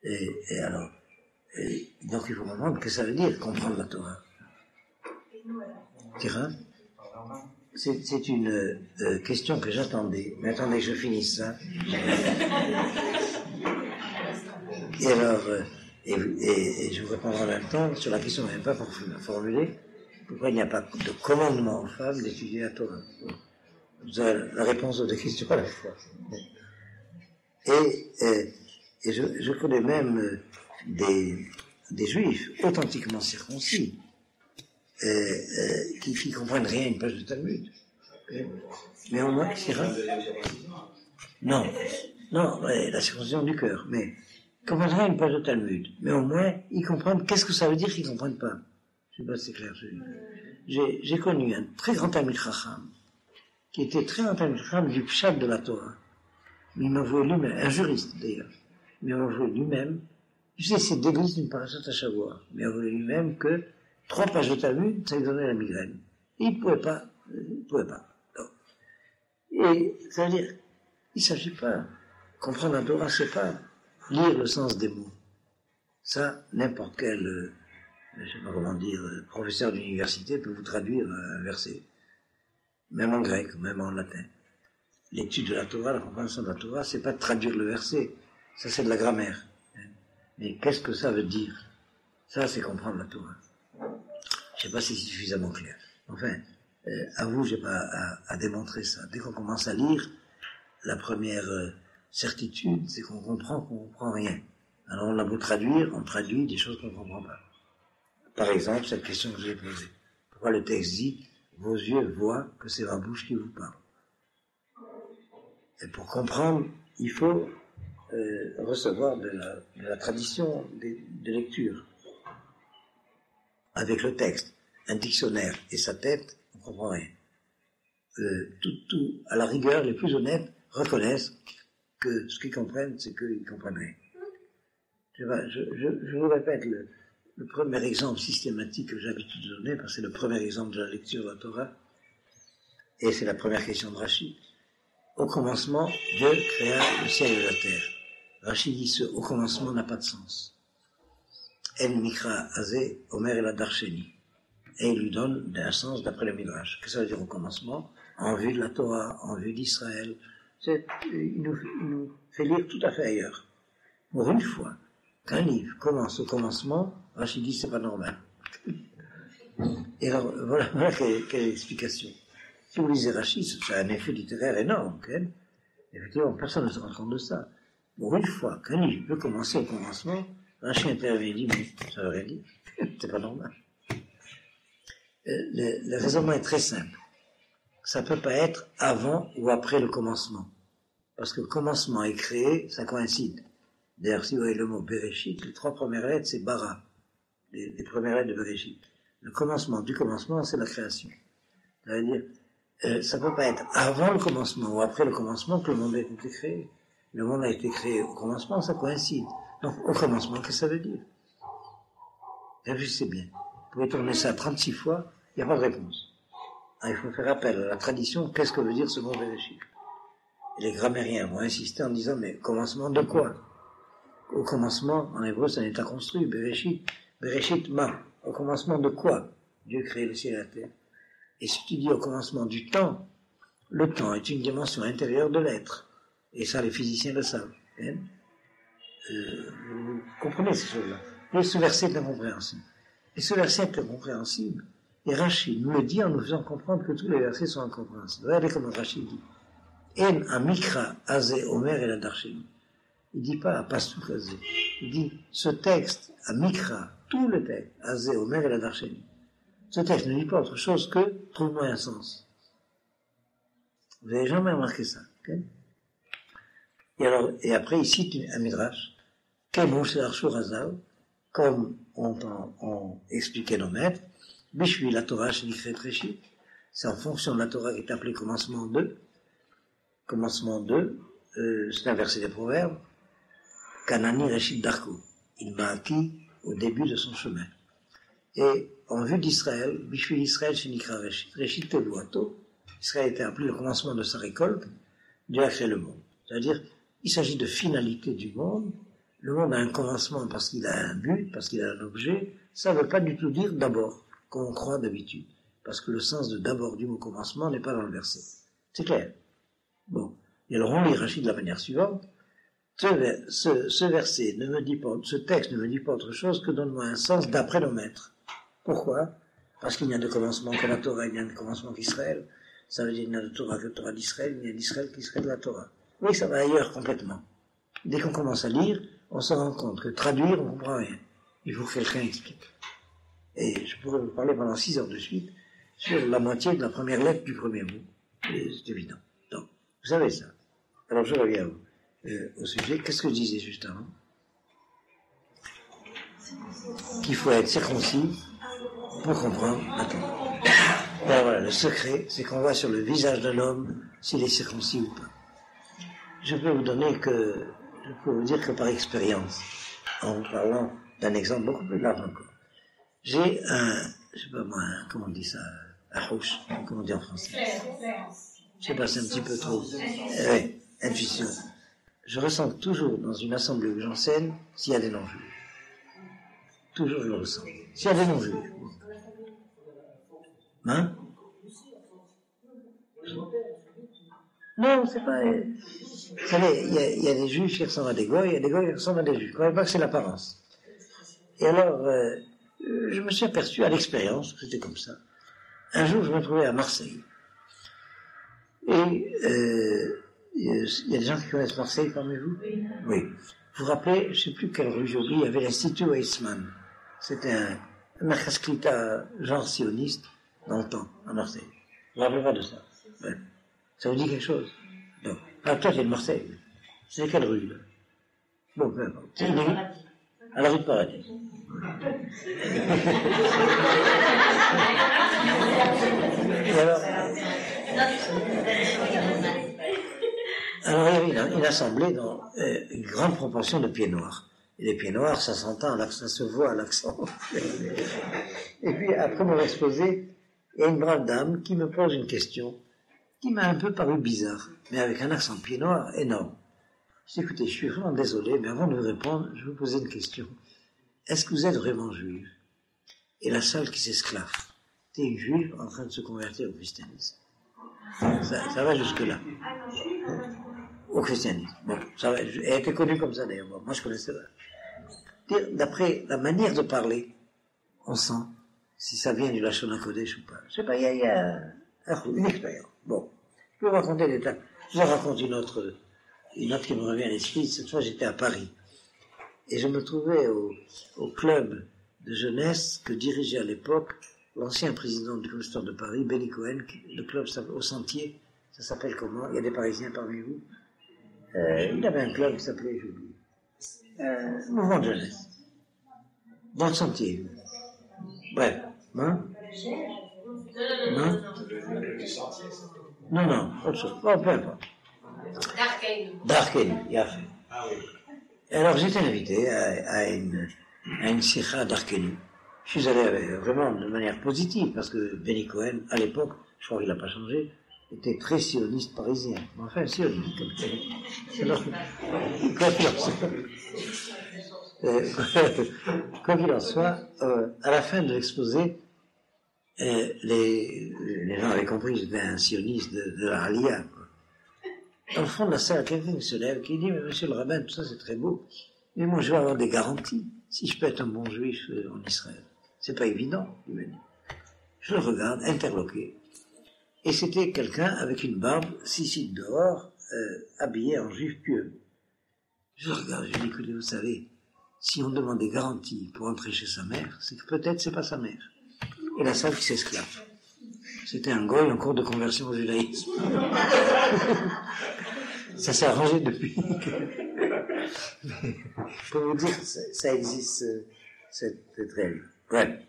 Et alors, donc il faut comprendre que ça veut dire comprendre la Torah. Tira? C'est une question que j'attendais. Mais attendez, je finisse ça. Et alors, et je vous répondrai en même temps sur la question que je n'avais pas formulée. Pourquoi il n'y a pas de commandement aux femmes d'étudier la Torah? Vous avez la réponse aux deux questions à la fois. Et je connais même des juifs authentiquement circoncis qui comprennent rien à une page de Talmud. Mais au moins, non, la circoncision du cœur, mais ils comprennent rien à une page de Talmud. Mais au moins, ils comprennent qu'est-ce que ça veut dire qu'ils ne comprennent pas. Je ne sais pas si c'est clair. J'ai connu un très grand Talmid Chacham, qui était très grand Talmid Chacham du Pshat de la Torah. Mais il m'a avoué lui-même, un juriste d'ailleurs, mais il m'a avoué lui-même, je sais, c'est d'église d'une parashat à Shavuot, mais il m'a avoué lui-même que 3 pages de Talmud, ça lui donnait la migraine. Et il ne pouvait pas. Non. Et ça veut dire, il ne s'agit pas, comprendre la Torah, c'est pas lire le sens des mots. Ça, n'importe quel, je ne sais pas comment dire, professeur d'université peut vous traduire un verset. Même en grec, même en latin. L'étude de la Torah, la compréhension de la Torah, c'est pas de traduire le verset. Ça, c'est de la grammaire. Mais qu'est-ce que ça veut dire? Ça, c'est comprendre la Torah. Je sais pas si c'est suffisamment clair. Enfin, à vous, j'ai pas à démontrer ça. Dès qu'on commence à lire, la première certitude, c'est qu'on comprend rien. Alors, on a beau traduire, on traduit des choses qu'on ne comprend pas. Par exemple, cette question que je vais poser. Pourquoi le texte dit « Vos yeux voient que c'est ma bouche qui vous parle ». Et pour comprendre, il faut recevoir de la tradition de lecture. Avec le texte, un dictionnaire et sa tête, on ne comprend rien. À la rigueur, les plus honnêtes reconnaissent que ce qu'ils comprennent, c'est qu'ils comprennent rien. Je vous répète, le premier exemple systématique que j'ai l'habitude de donner, parce que c'est le premier exemple de la lecture de la Torah, et c'est la première question de Rashi. Au commencement, Dieu créa le ciel et la terre. Rashi dit ce au commencement n'a pas de sens. En mikra azé, Omer el Adarcheni. Et il lui donne un sens d'après le Midrash. Qu'est-ce que ça veut dire au commencement? En vue de la Torah, en vue d'Israël. Il nous fait lire tout à fait ailleurs. Pour une fois, qu'un livre commence au commencement, Rashi dit c'est pas normal. Et alors, voilà quelle est l'explication. Si vous lisez Rashi, c'est un effet littéraire énorme, okay? Effectivement, personne ne se rend compte de ça. Pour une fois, qu'un livre peut commencer au commencement, Rashi intervient et dit, mais ça veut rien dire, c'est pas normal. Le raisonnement est très simple. Ça peut pas être avant ou après le commencement. Parce que le commencement et créé, ça coïncide. D'ailleurs, si vous voyez le mot Bereshit, les 3 premières lettres, c'est Bara. Les premières lettres de Bereshit. Le commencement du commencement, c'est la création. Ça veut dire, ça peut pas être avant le commencement ou après le commencement que le monde a été créé. Le monde a été créé au commencement, ça coïncide. Donc, au commencement, qu'est-ce que ça veut dire? Réfléchissez bien. Vous pouvez tourner ça 36 fois, il n'y a pas de réponse. Alors, il faut faire appel à la tradition, qu'est-ce que veut dire ce mot Bereshit? Et les grammairiens vont insister en disant, mais commencement de quoi? Au commencement, en hébreu, c'est un état construit, Bereshit. Bereshit ma. Au commencement de quoi? Dieu crée le ciel et la terre. Et si tu dis au commencement du temps, le temps est une dimension intérieure de l'être. Et ça, les physiciens le savent. Hein? Vous comprenez ces choses-là. Et ce verset est incompréhensible. Et ce verset est incompréhensible. Et Rashi nous le dit en nous faisant comprendre que tous les versets sont incompréhensibles. Regardez comment Rashi dit. En amikra azé omer el adarcheni. Il dit pas pasuk azé. Il dit ce texte, amikra, tout le texte, azé omer el adarcheni. Ce texte ne dit pas autre chose que trouve-moi un sens. Vous n'avez jamais remarqué ça. Okay? Et après, il cite un midrash. Quand comme on expliquait nos maîtres, Bishvi la Torah Shenikret Reshit, c'est en fonction de la Torah qui est appelée commencement 2. Commencement 2, c'est un verset des Proverbes. Kanani Reshit Darko, il m'a acquis au début de son chemin. Et en vue d'Israël, Bishvi Israël Shenikra Reshit, Reshit Tevuato, Israël était appelé le commencement de sa récolte, Dieu a créé le monde. C'est-à-dire, il s'agit de finalité du monde. Le monde a un commencement parce qu'il a un but, parce qu'il a un objet. Ça ne veut pas du tout dire d'abord, comme on croit d'habitude. Parce que le sens de d'abord du mot commencement n'est pas dans le verset. C'est clair. Bon. Et alors on lit Rachid de la manière suivante. Ce verset ne me dit pas, ce texte ne me dit pas autre chose que donne-moi un sens d'après nos maîtres. Pourquoi? Parce qu'il n'y a de commencement que la Torah, il n'y a de commencement qu'Israël. Ça veut dire qu'il n'y a de Torah que la Torah d'Israël, il n'y a d'Israël qu'Israël de la Torah. Oui, ça va ailleurs complètement. Dès qu'on commence à lire, on se rend compte que traduire, on ne comprend rien. Il faut que quelqu'un explique. Et je pourrais vous parler pendant 6 heures de suite sur la moitié de la première lettre du premier mot. Et c'est évident. Donc, vous savez ça. Alors je reviens au sujet. Qu'est-ce que je disais juste avant? Qu'il faut être circoncis pour comprendre. Attends. Ben voilà, le secret, c'est qu'on voit sur le visage d'un homme s'il est circoncis ou pas. Je peux vous dire que par expérience, en vous parlant d'un exemple beaucoup plus large encore. J'ai je sais pas moi, comment on dit ça, un houch, comment on dit en français? Je sais pas, c'est un petit peu trop. Oui, intuition. Je ressens toujours dans une assemblée où j'enseigne s'il y a des non-juifs. Toujours je le ressens. S'il y a des non-juifs. Hein? Non, c'est pas... Vous savez, il y a des juifs qui ressemblent à des goïs, il y a des goïs qui ressemblent à des juifs. Je ne crois pas que c'est l'apparence. Et alors, je me suis aperçu à l'expérience, c'était comme ça. Un jour, je me trouvais à Marseille. Et il y a des gens qui connaissent Marseille parmi vous? Oui. Vous vous rappelez, je ne sais plus quelle rue j'oublie, il y avait l'Institut Weizmann. C'était un Merkasklita genre sioniste dans le temps, à Marseille. Vous ne vous rappelez pas de ça? Ouais. Ça vous dit quelque chose? Non. Ah, toi, tu es de Marseille. C'est quelle rue, là? Bon, peu importe. C'est une rue? À la rue de Paradis. Et alors il y avait une assemblée dans une grande proportion de pieds noirs. Et les pieds noirs, ça s'entend, ça se voit à l'accent. Et puis, après mon exposé, il y a une brave dame qui me pose une question qui m'a un peu paru bizarre, mais avec un accent pied noir énorme. Je dis, écoutez, je suis vraiment désolé, mais avant de vous répondre, je vais vous poser une question. Est-ce que vous êtes vraiment juive? Et la salle qui s'esclave. T'es une juive en train de se convertir au christianisme. Ça va jusque-là. Au christianisme. Bon, ça va. Elle était connue comme ça d'ailleurs. Bon, moi, je connaissais pas. D'après la manière de parler, on sent si ça vient du Lachon HaKodesh ou pas. Je sais pas, il y a une expérience. Bon, je peux vous raconter des tas. Je vous raconte une autre qui me revient à l'esprit. Cette fois, j'étais à Paris. Et je me trouvais au club de jeunesse que dirigeait à l'époque l'ancien président du consistoire de Paris, Benny Cohen. Le club au Sentier, ça s'appelle comment? Il y a des Parisiens parmi vous. Il avait un club qui s'appelait, j'oublie, Mouvement de jeunesse. Dans le Sentier. Bref. Hein? Non, autre chose. Bon, peu importe. Darkenu, il a fait. Ah oui. Alors j'étais invité à une sikha d'Arkenu. Je suis allé vraiment de manière positive, parce que Benny Cohen, à l'époque, je crois qu'il n'a pas changé, était très sioniste parisien. Enfin, sioniste, comme ça. Alors, quoi qu'il en soit, à la fin de l'exposé, les gens avaient compris que j'étais un sioniste de la Aliyah. Dans le fond de la salle, quelqu'un qui se lève, qui dit, mais monsieur le rabbin, tout ça c'est très beau, mais moi je vais avoir des garanties, si je peux être un bon juif en Israël. C'est pas évident, il m'a dit. Je le regarde, interloqué. Et c'était quelqu'un avec une barbe, 6 feet dehors, habillé en juif pieux. Je le regarde, je lui dis, écoutez, vous savez, si on demande des garanties pour entrer chez sa mère, c'est que peut-être c'est pas sa mère. Et la salle qui s'esclave. C'était un goy en cours de conversion au judaïsme. Ça s'est arrangé depuis. Pour vous dire, ça existe C'est très bien. Bref.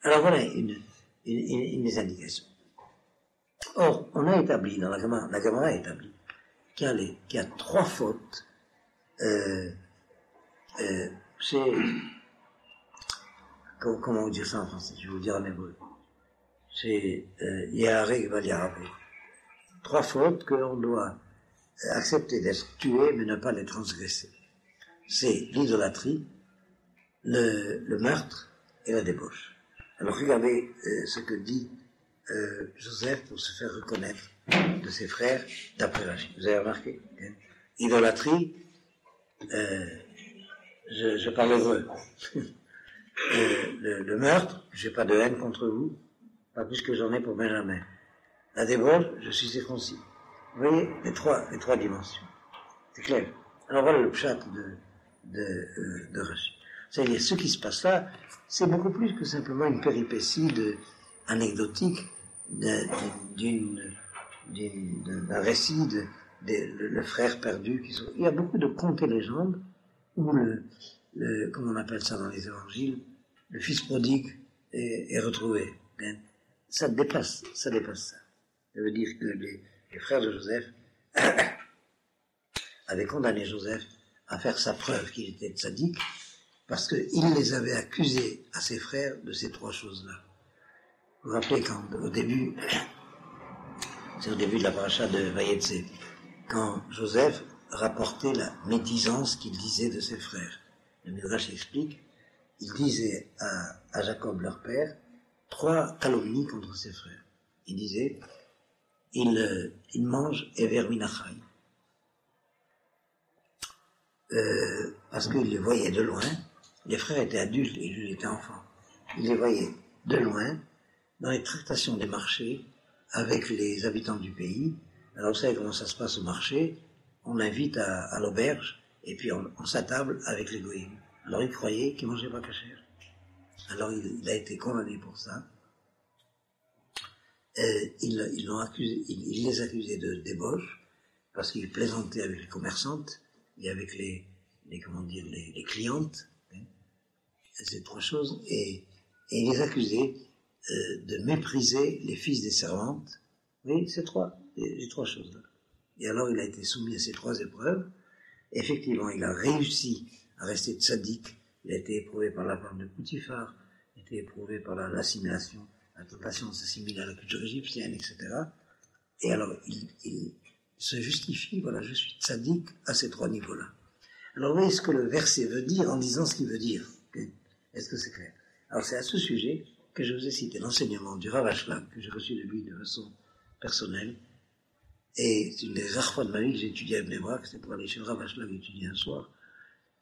Alors voilà une des indications. Or, on a établi, dans la Gemara a établi, qu'il y a 3 fautes comment vous dire ça en français? Je vais vous dire en hébreu. C'est Yahareg Val Yarabé. 3 fautes que l'on doit accepter d'être tué, mais ne pas les transgresser. C'est l'idolâtrie, le meurtre et la débauche. Alors regardez ce que dit Joseph pour se faire reconnaître de ses frères d'après Rachid. Vous avez remarqué? Idolâtrie, je parle hébreu. Le meurtre, j'ai pas de haine contre vous, pas plus que j'en ai pour Benjamin. La débauche, je suis circoncis. Vous voyez les trois dimensions. C'est clair. Alors voilà le pshat de Rachid. C'est-à-dire, ce qui se passe là, c'est beaucoup plus que simplement une péripétie anecdotique d'un récit le frère perdu. Il y a beaucoup de contes et légendes où comment on appelle ça dans les évangiles, le fils prodigue est retrouvé. Hein. Ça dépasse ça. Ça veut dire que les frères de Joseph avaient condamné Joseph à faire sa preuve qu'il était tzaddik, parce qu'il les avait accusés à ses frères de ces 3 choses-là. Vous vous rappelez au début de la paracha de Vayetze, quand Joseph rapportait la médisance qu'il disait de ses frères. Le Midrash explique, il disait à Jacob, leur père, 3 calomnies contre ses frères. Il disait, il mange Ever Minachai. Parce qu'il les voyait de loin, les frères étaient adultes et lui était enfant. Il les voyait de loin, dans les tractations des marchés, avec les habitants du pays. Alors vous savez comment ça se passe au marché, on l'invite à l'auberge, et puis on s'attable avec les goïms. Alors il croyait qu'il mangeait pas cachère. Alors il a été condamné pour ça. Ils les accusaient de débauche, parce qu'il plaisantait avec les commerçantes, et avec les clientes, hein, ces 3 choses, et il les accusait de mépriser les fils des servantes. Oui, les 3 choses-là. Et alors il a été soumis à ces 3 épreuves. Effectivement, il a réussi à rester tzaddik. Il a été éprouvé par la femme de Poutifar, il a été éprouvé par l'assimilation, la tentation de s'assimiler à la culture égyptienne, etc. Et alors, il se justifie, voilà, je suis tzaddik à ces 3 niveaux-là. Alors, vous voyez ce que le verset veut dire en disant ce qu'il veut dire. Est-ce que c'est clair? Alors, c'est à ce sujet que je vous ai cité l'enseignement du Rav Ashlag, que j'ai reçu de lui de façon personnelle. Et c'est une des rares fois de ma vie que j'ai étudié à Bnei Brak, c'était pour aller chez le Rav Ashlag étudier un soir.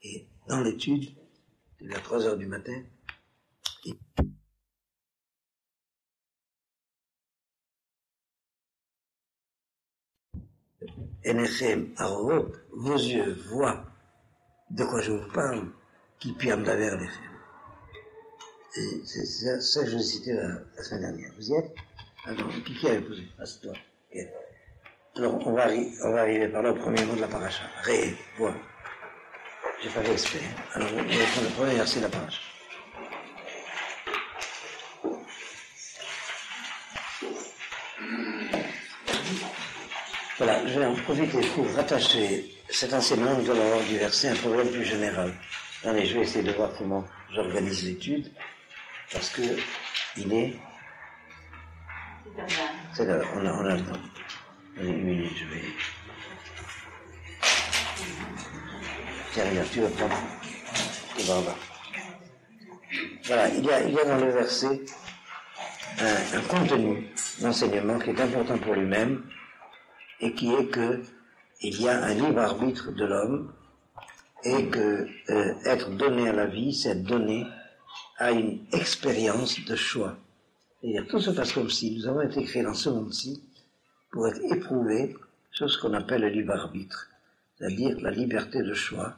Et dans l'étude, vers 3h du matin, Enechem Arorot, vos yeux voient de quoi je vous parle, qui piam d'aver les faits. Et c'est ça que je vous ai cité la semaine dernière. Vous y êtes? Alors, qui avait posé? Ah, c'est toi. Okay. Alors, on va arriver par là au premier mot de la paracha. Ré, voix. J'ai pas fait exprès. Alors, on va prendre le premier verset de la paracha. Voilà, je vais en profiter pour rattacher cet enseignement, nous allons avoir du verset un problème plus général. Allez, je vais essayer de voir comment j'organise l'étude, parce que il est... C'est là, on a le temps. Allez, 1 minute, je vais... Tiens, regarde, tu vas prendre... Tu vas en bas. Voilà, il y a dans le verset un contenu d'enseignement qui est important pour lui-même, et qui est que il y a un libre arbitre de l'homme, et que être donné à la vie, c'est être donné à une expérience de choix. C'est-à-dire, tout se passe comme si nous avons été créés dans ce monde-ci pour être éprouvés sur ce qu'on appelle le libre arbitre, c'est-à-dire la liberté de choix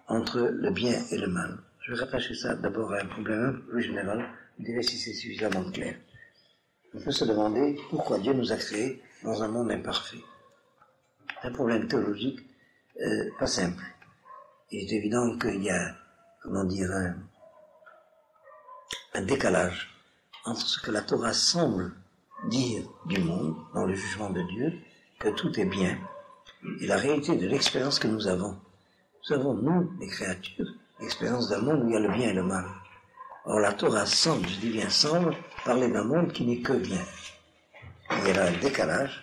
entre le bien et le mal. Je vais rattacher ça d'abord à un problème un peu plus général, vous direz si c'est suffisamment clair. On peut se demander pourquoi Dieu nous a créés dans un monde imparfait. C'est un problème théologique pas simple. Il est évident qu'il y a, comment dire, un décalage entre ce que la Torah semble dire du monde, dans le jugement de Dieu, que tout est bien, et la réalité de l'expérience que nous avons. Nous avons, nous, les créatures, l'expérience d'un monde où il y a le bien et le mal. Or, la Torah semble, je dis bien semble, parler d'un monde qui n'est que bien. Il y a là un décalage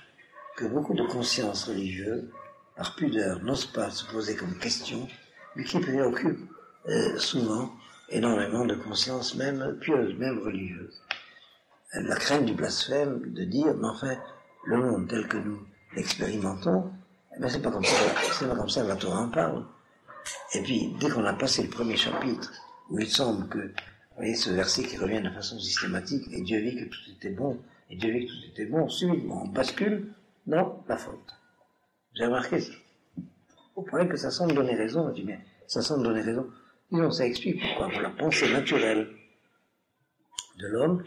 que beaucoup de consciences religieuses, par pudeur, n'osent pas se poser comme question, mais qui préoccupe souvent énormément de consciences, même pieuses, même religieuses. La crainte du blasphème, de dire, mais enfin, le monde tel que nous l'expérimentons, eh c'est pas comme ça que la Torah en parle. Et puis, dès qu'on a passé le premier chapitre, où il semble que, vous voyez ce verset qui revient de façon systématique, et Dieu vit que tout était bon, et Dieu vit que tout était bon, subitement on bascule dans la faute. J'ai remarqué ça. Au point que ça semble donner raison, je dis bien, ça semble donner raison. Disons, ça explique pourquoi, pour la pensée naturelle de l'homme,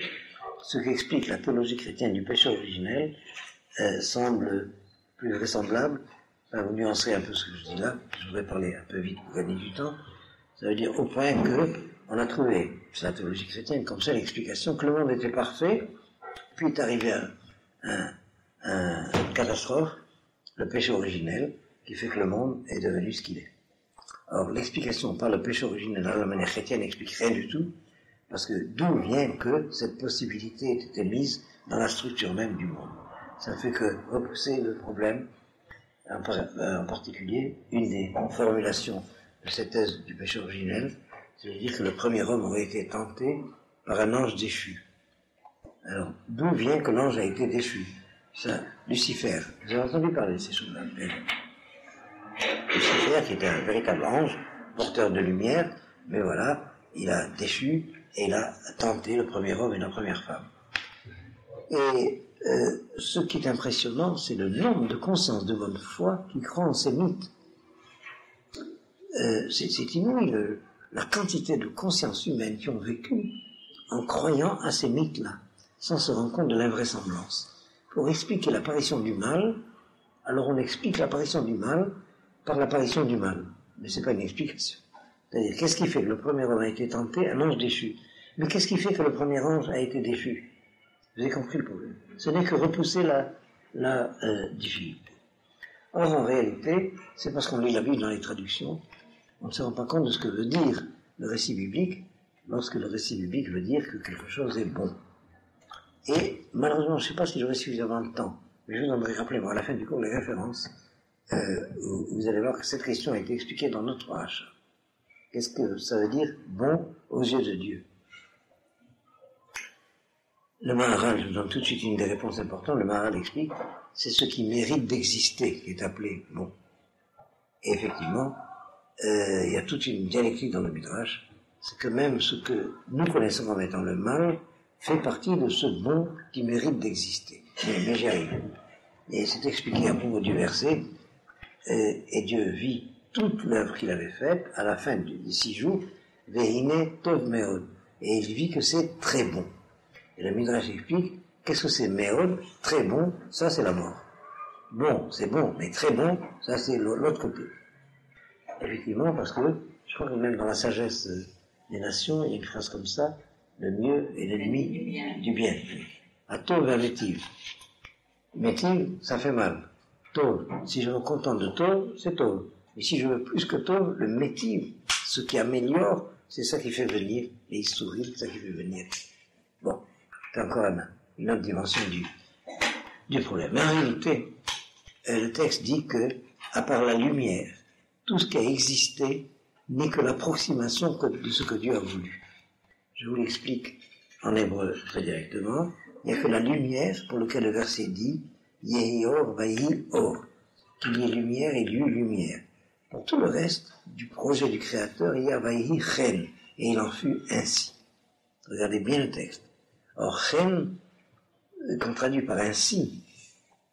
ce qu'explique la théologie chrétienne du péché originel semble plus vraisemblable. Enfin, vous nuancerez un peu ce que je dis là, je voudrais parler un peu vite pour gagner du temps. Ça veut dire au point que on a trouvé, c'est la théologie chrétienne, comme ça l'explication que le monde était parfait, puis est arrivé une catastrophe, le péché originel, qui fait que le monde est devenu ce qu'il est. Or, l'explication par le péché originel à la manière chrétienne n'explique rien du tout, parce que d'où vient que cette possibilité ait été mise dans la structure même du monde. Ça ne fait que repousser le problème, en particulier, une des formulations de cette thèse du péché originel, c'est de dire que le premier homme aurait été tenté par un ange déchu. Alors, d'où vient que l'ange a été déchu? Ça, Lucifer, vous avez entendu parler de ces choses-là. Lucifer, qui était un véritable ange, porteur de lumière, mais voilà, il a déchu et il a tenté le premier homme et la première femme. Et ce qui est impressionnant, c'est le nombre de consciences de bonne foi qui croient en ces mythes. C'est inouï, la quantité de consciences humaines qui ont vécu en croyant à ces mythes-là, sans se rendre compte de l'invraisemblance. Pour expliquer l'apparition du mal, alors on explique l'apparition du mal par l'apparition du mal. Mais c'est pas une explication. C'est-à-dire, qu'est-ce qui fait que le premier homme a été tenté? Un ange déchu. Mais qu'est-ce qui fait que le premier ange a été déchu? Vous avez compris le problème. Ce n'est que repousser la difficulté. Or, en réalité, c'est parce qu'on lit la Bible dans les traductions, on ne se rend pas compte de ce que veut dire le récit biblique, lorsque le récit biblique veut dire que quelque chose est bon. Et, malheureusement, je ne sais pas si j'aurai suffisamment de temps, mais je vous en rappeler, moi, à la fin du cours, les références, vous allez voir que cette question a été expliquée dans notre paracha. Qu'est-ce que ça veut dire bon aux yeux de Dieu? Le Maharal, je vous donne tout de suite une des réponses importantes, le Maharal explique, c'est ce qui mérite d'exister qui est appelé bon. Et effectivement, il y a toute une dialectique dans le Midrash, c'est que même ce que nous connaissons comme étant le mal fait partie de ce bon qui mérite d'exister. Mais j'y arrive. Et c'est expliqué à propos du verset, et Dieu vit toute l'œuvre qu'il avait faite à la fin des 6 jours, Vehine Tov Meod, et il vit que c'est très bon. Et le Midrash explique, qu'est-ce que c'est Meod? Très bon, ça c'est la mort. Bon, c'est bon, mais très bon, ça c'est l'autre côté. Effectivement, parce que, je crois que même dans la sagesse des nations, il y a une phrase comme ça, le mieux est l'ennemi du bien. À Tov vers Métiv. Métiv, ça fait mal. Tov, si je me contente de Tov, c'est Tov. Et si je veux plus que Tov, le Métiv, ce qui améliore, c'est ça qui fait venir les Issourim, c'est ça qui fait venir. Bon, c'est encore une autre dimension du problème. Mais en réalité, le texte dit que, à part la lumière, tout ce qui a existé n'est que l'approximation de ce que Dieu a voulu. Je vous l'explique en hébreu très directement. Il n'y a que la lumière pour laquelle le verset dit Yehi or, vayi or. Qu'il y ait lumière, il y eut lumière. Pour tout le reste du projet du Créateur, il y a vayi chen, et il en fut ainsi. Regardez bien le texte. Or, chen, qu'on traduit par ainsi,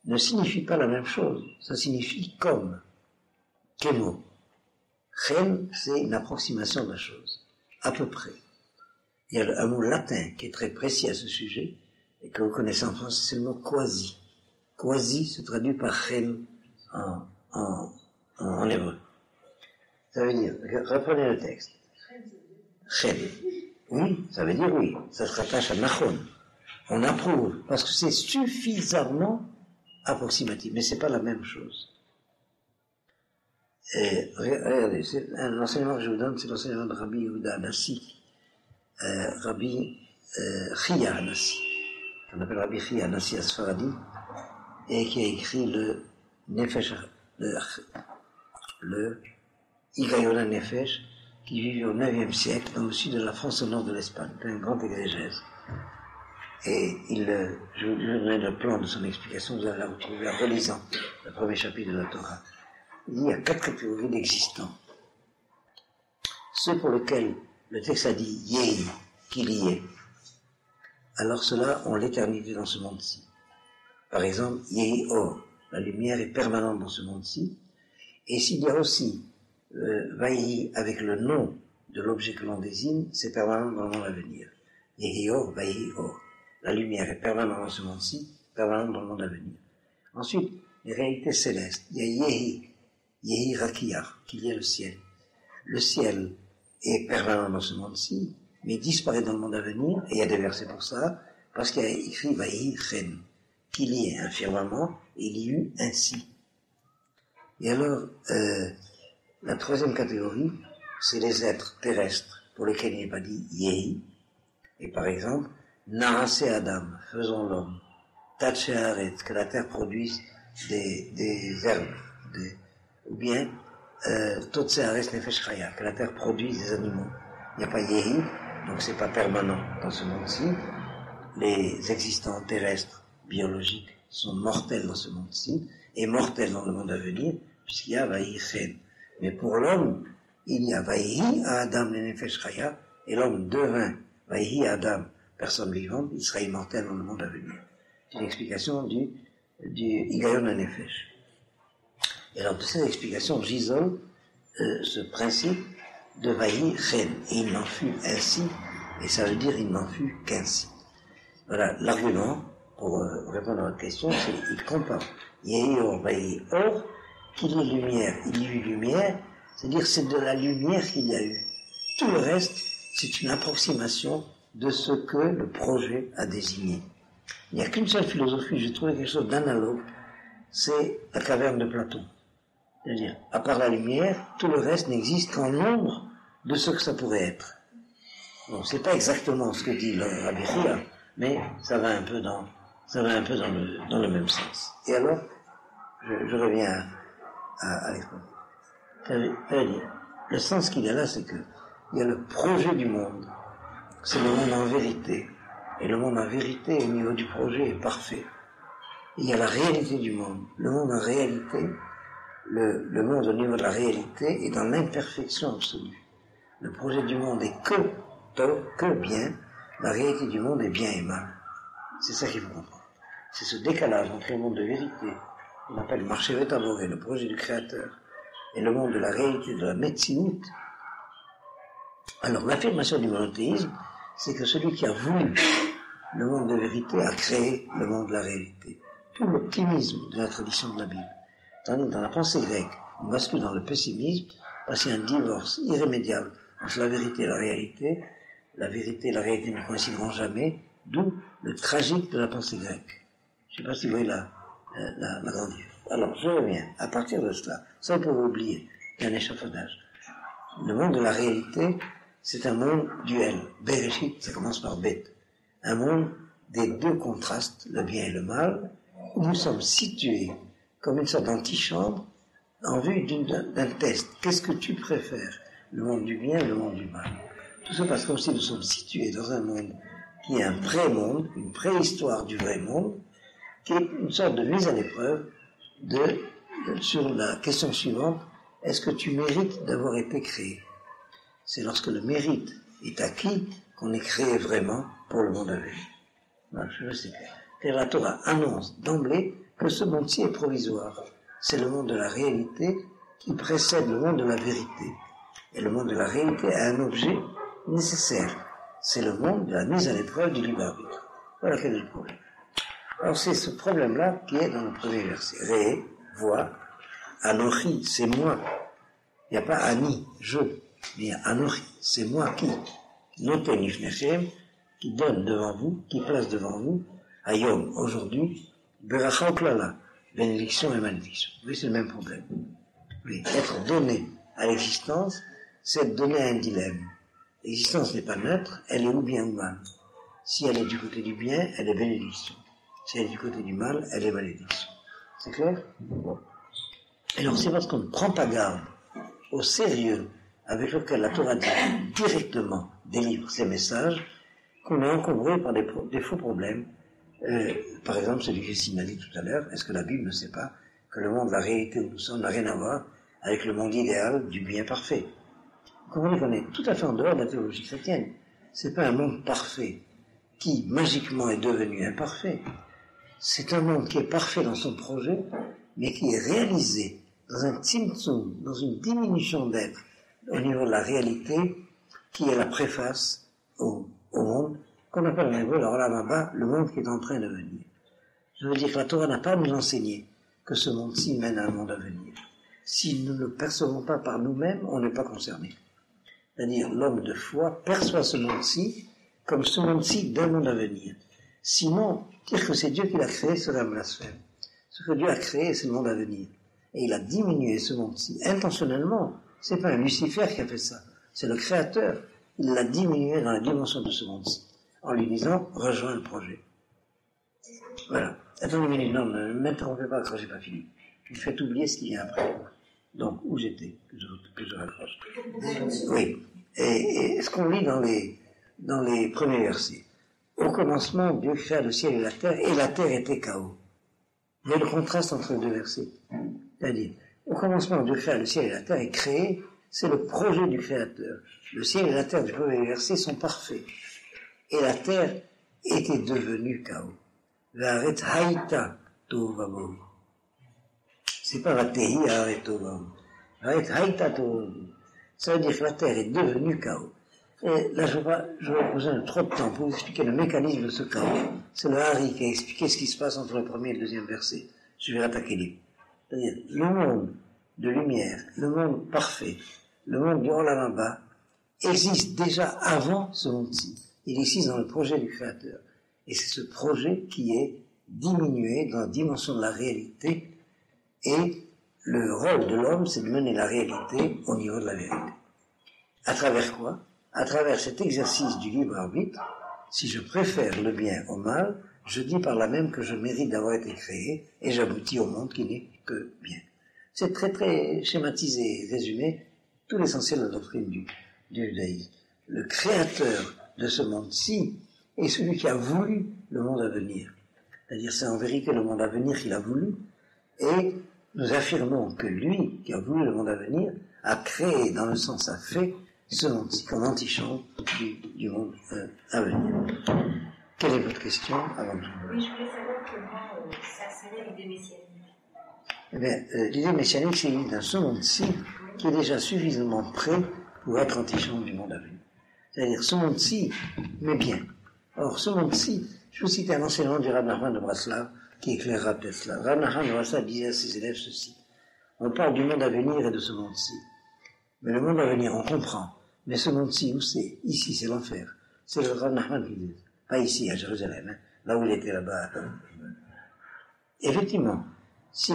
ne signifie pas la même chose. Ça signifie comme. Kemo. Chen, c'est une approximation de la chose. À peu près. Il y a un mot latin qui est très précis à ce sujet, et que vous connaissez en France, c'est le mot quasi. Quasi se traduit par chen en hébreu. Ça veut dire, reprenez le texte. Chen. Oui, ça veut dire oui. Ça se rattache à Nachon. On approuve, parce que c'est suffisamment approximatif, mais c'est pas la même chose. Et, regardez, c'est l'enseignement que je vous donne, c'est l'enseignement de Rabbi Yehuda Anassi, Rabbi Chia Anassi, qu'on appelle Rabbi Chia Anassi Asfaradi, et qui a écrit le Nefesh, le Higayon Nefesh, qui vivait au 9e siècle, dans le sud de la France, au nord de l'Espagne. C'est un grand exégèse. Et je vous donnerai le plan de son explication, vous allez la retrouver en relisant le premier chapitre de la Torah. Il y a 4 catégories d'existants. Ceux pour lesquels le texte a dit Yehi, qu'il y est. Alors ceux-là ont l'éternité dans ce monde-ci. Par exemple, Yehi Or, la lumière est permanente dans ce monde-ci. Et s'il y a aussi Vaïhi avec le nom de l'objet que l'on désigne, c'est permanent dans le monde à venir. Yehi Or, Vaïhi Or. La lumière est permanente dans ce monde-ci, permanente dans le monde à venir. Ensuite, les réalités célestes. Il y a Yehi Rakiyah, qu'il y a le ciel. Le ciel est permanent dans ce monde-ci, mais disparaît dans le monde à venir, et il y a des versets pour ça, parce qu'il y a écrit Vaïhi Chen, qu'il y ait un firmament, et il y eut ainsi. Et alors, la troisième catégorie, c'est les êtres terrestres, pour lesquels il n'est pas dit Yehi. Et par exemple, Narase Adam, faisons l'homme. Tache Haaret, que la terre produise des herbes, ou bien Totse Haaret Nefesh Chaya, que la terre produise des animaux. Il n'y a pas Yehi, donc c'est pas permanent dans ce monde-ci. Les existants terrestres, biologiques, sont mortels dans ce monde-ci, et mortels dans le monde à venir, puisqu'il y a Vaïhi Chen. Mais pour l'homme, il y a Vaïhi à Adam Nefesh Chaya, et l'homme devint Vaïhi Adam, personne vivante, il sera immortel dans le monde à venir. C'est une explication du Higayon Nefesh. Et alors, de cette explication, j'isole ce principe de Vaïhi Chen. Et il n'en fut ainsi, et ça veut dire il n'en fut qu'ainsi. Voilà, l'argument, pour répondre à votre question, c'est il compare Yehi Or, Vaïhi Or, qu'il y ait lumière, il y a eu lumière, c'est-à-dire c'est de la lumière qu'il y a eu. Tout le reste, c'est une approximation de ce que le projet a désigné. Il n'y a qu'une seule philosophie, j'ai trouvé quelque chose d'analogue, c'est la caverne de Platon. C'est-à-dire, à part la lumière, tout le reste n'existe qu'en nombre de ce que ça pourrait être. Bon, c'est pas exactement ce que dit le Rabbi Chia, mais ça va un peu dans le même sens. Et alors, je reviens à l'exposé. Le sens qu'il y a là, c'est que il y a le projet du monde. C'est le monde en vérité. Et le monde en vérité, au niveau du projet, est parfait. Il y a la réalité du monde. Le monde en réalité, le monde au niveau de la réalité est dans l'imperfection absolue. Le projet du monde est que bien. La réalité du monde est bien et mal. C'est ça qu'il faut comprendre. C'est ce décalage entre le monde de vérité, qu'on appelle marché vétavoré, le projet du Créateur, et le monde de la réalité, de la médecine. Alors, l'affirmation du monothéisme, c'est que celui qui a voulu le monde de vérité a créé le monde de la réalité. Tout l'optimisme de la tradition de la Bible. Tandis que dans la pensée grecque, on bascule dans le pessimisme parce qu'il y a un divorce irrémédiable entre la vérité et la réalité. La vérité et la réalité ne coïncideront jamais, d'où le tragique de la pensée grecque. Je ne sais pas si vous voyez la grande différence. Alors, je reviens. À partir de cela, ça vous pouvez oublier, il y a un échafaudage. Le monde de la réalité, c'est un monde duel. Bereshit, ça commence par bête. Un monde des deux contrastes, le bien et le mal, où nous sommes situés comme une sorte d'antichambre en vue d'un test. Qu'est-ce que tu préfères? Le monde du bien et le monde du mal. Tout ça passe comme si nous sommes situés dans un monde qui est un pré-monde, une préhistoire du vrai monde, qui est une sorte de mise à l'épreuve sur la question suivante, est-ce que tu mérites d'avoir été créé? C'est lorsque le mérite est acquis qu'on est créé vraiment pour le monde à venir. Non, je ne sais pas. Et la Torah annonce d'emblée que ce monde-ci est provisoire. C'est le monde de la réalité qui précède le monde de la vérité. Et le monde de la réalité a un objet nécessaire. C'est le monde de la mise à l'épreuve du libre arbitre. Voilà quel est le problème. Alors c'est ce problème-là qui est dans le premier verset. Ré, voix, Anochi, c'est moi. Il n'y a pas Ani, je. Mais Anochi, c'est moi qui. Notez Nifnechem, qui donne devant vous, qui place devant vous, Ayom, aujourd'hui, Beracha Oklala, bénédiction et malédiction. Oui, c'est le même problème. Oui, être donné à l'existence, c'est donner à un dilemme. L'existence n'est pas neutre, elle est ou bien ou mal. Si elle est du côté du bien, elle est bénédiction. Si elle est du côté du mal, elle est malédiction. C'est clair? Bon. Alors c'est parce qu'on ne prend pas garde au sérieux avec lequel la Torah directement délivre ses messages qu'on est encombré par des faux problèmes. Par exemple, celui que Christine a dit tout à l'heure, est-ce que la Bible ne sait pas que le monde, la réalité où nous sommes, n'a rien à voir avec le monde idéal du bien parfait? Vous comprenez qu'on est tout à fait en dehors de la théologie chrétienne. C'est pas un monde parfait qui, magiquement, est devenu imparfait. C'est un monde qui est parfait dans son projet, mais qui est réalisé dans un tzimtzum, dans une diminution d'être au niveau de la réalité, qui est la préface au monde, qu'on appelle en hébreu, alors là-bas, le monde qui est en train de venir. Je veux dire que la Torah n'a pas à nous enseigner que ce monde-ci mène à un monde à venir. Si nous ne le percevons pas par nous-mêmes, on n'est pas concerné. C'est-à-dire, l'homme de foi perçoit ce monde-ci comme ce monde-ci d'un monde à venir. Sinon, dire que c'est Dieu qui l'a créé serait un blasphème. Ce que Dieu a créé, c'est le monde à venir. Et il a diminué ce monde-ci intentionnellement. C'est pas un Lucifer qui a fait ça. C'est le Créateur. Il l'a diminué dans la dimension de ce monde-ci. En lui disant, rejoins le projet. Voilà. Attendez une minute, non, ne m'interrompez pas quand j'ai pas fini. Je me fais oublier ce qui vient après. Donc, où j'étais, que je raccroche. Oui. Et ce qu'on lit dans les premiers versets. Au commencement, Dieu créa le ciel et la terre était chaos. Il y a le contraste entre les deux versets. C'est-à-dire, au commencement, Dieu créa le ciel et la terre, et créer, c'est le projet du Créateur. Le ciel et la terre du premier verset sont parfaits. Et la terre était devenue chaos. Va'aret haïta tovavo. C'est pas vatei haaret tovavo. Va'aret haïta tovavo. Ça veut dire que la terre est devenue chaos. Et là, je vais besoin de trop de temps pour vous expliquer le mécanisme de ce chaos. C'est le Hari qui a expliqué ce qui se passe entre le premier et le deuxième verset. Je vais attaquer les. C'est-à-dire, le monde de lumière, le monde parfait, le monde du Olam existe déjà avant ce monde-ci. Il existe dans le projet du Créateur. Et c'est ce projet qui est diminué dans la dimension de la réalité. Et le rôle de l'homme, c'est de mener la réalité au niveau de la vérité. À travers quoi? À travers cet exercice du libre arbitre, si je préfère le bien au mal, je dis par là même que je mérite d'avoir été créé et j'aboutis au monde qui n'est que bien. C'est très très schématisé, résumé, tout l'essentiel de la doctrine du judaïsme. Le créateur de ce monde-ci est celui qui a voulu le monde à venir. C'est-à-dire, c'est en vérité le monde à venir qu'il a voulu, et nous affirmons que lui, qui a voulu le monde à venir, a créé, dans le sens a fait, ce monde-ci comme antichambre du monde à venir. Quelle est votre question avant tout? Oui, je voulais savoir comment ça sonnait l'idée messianique. Eh bien, l'idée messianique, c'est l'idée d'un ce monde-ci qui est déjà suffisamment prêt pour être antichambre du monde à venir. C'est-à-dire, ce monde-ci, mais bien. Or, ce monde-ci, je vous cite un enseignement du Rav Nachman de Braslav, qui éclairera peut-être cela. Rav Nachman de Braslav disait à ses élèves ceci. On parle du monde à venir et de ce monde-ci. Mais le monde à venir, on comprend. Mais ce monde-ci, où c'est? Ici, c'est l'enfer. C'est le Rav Nachman qui dit. Pas ici, à Jérusalem, hein, là où il était là-bas. Effectivement, si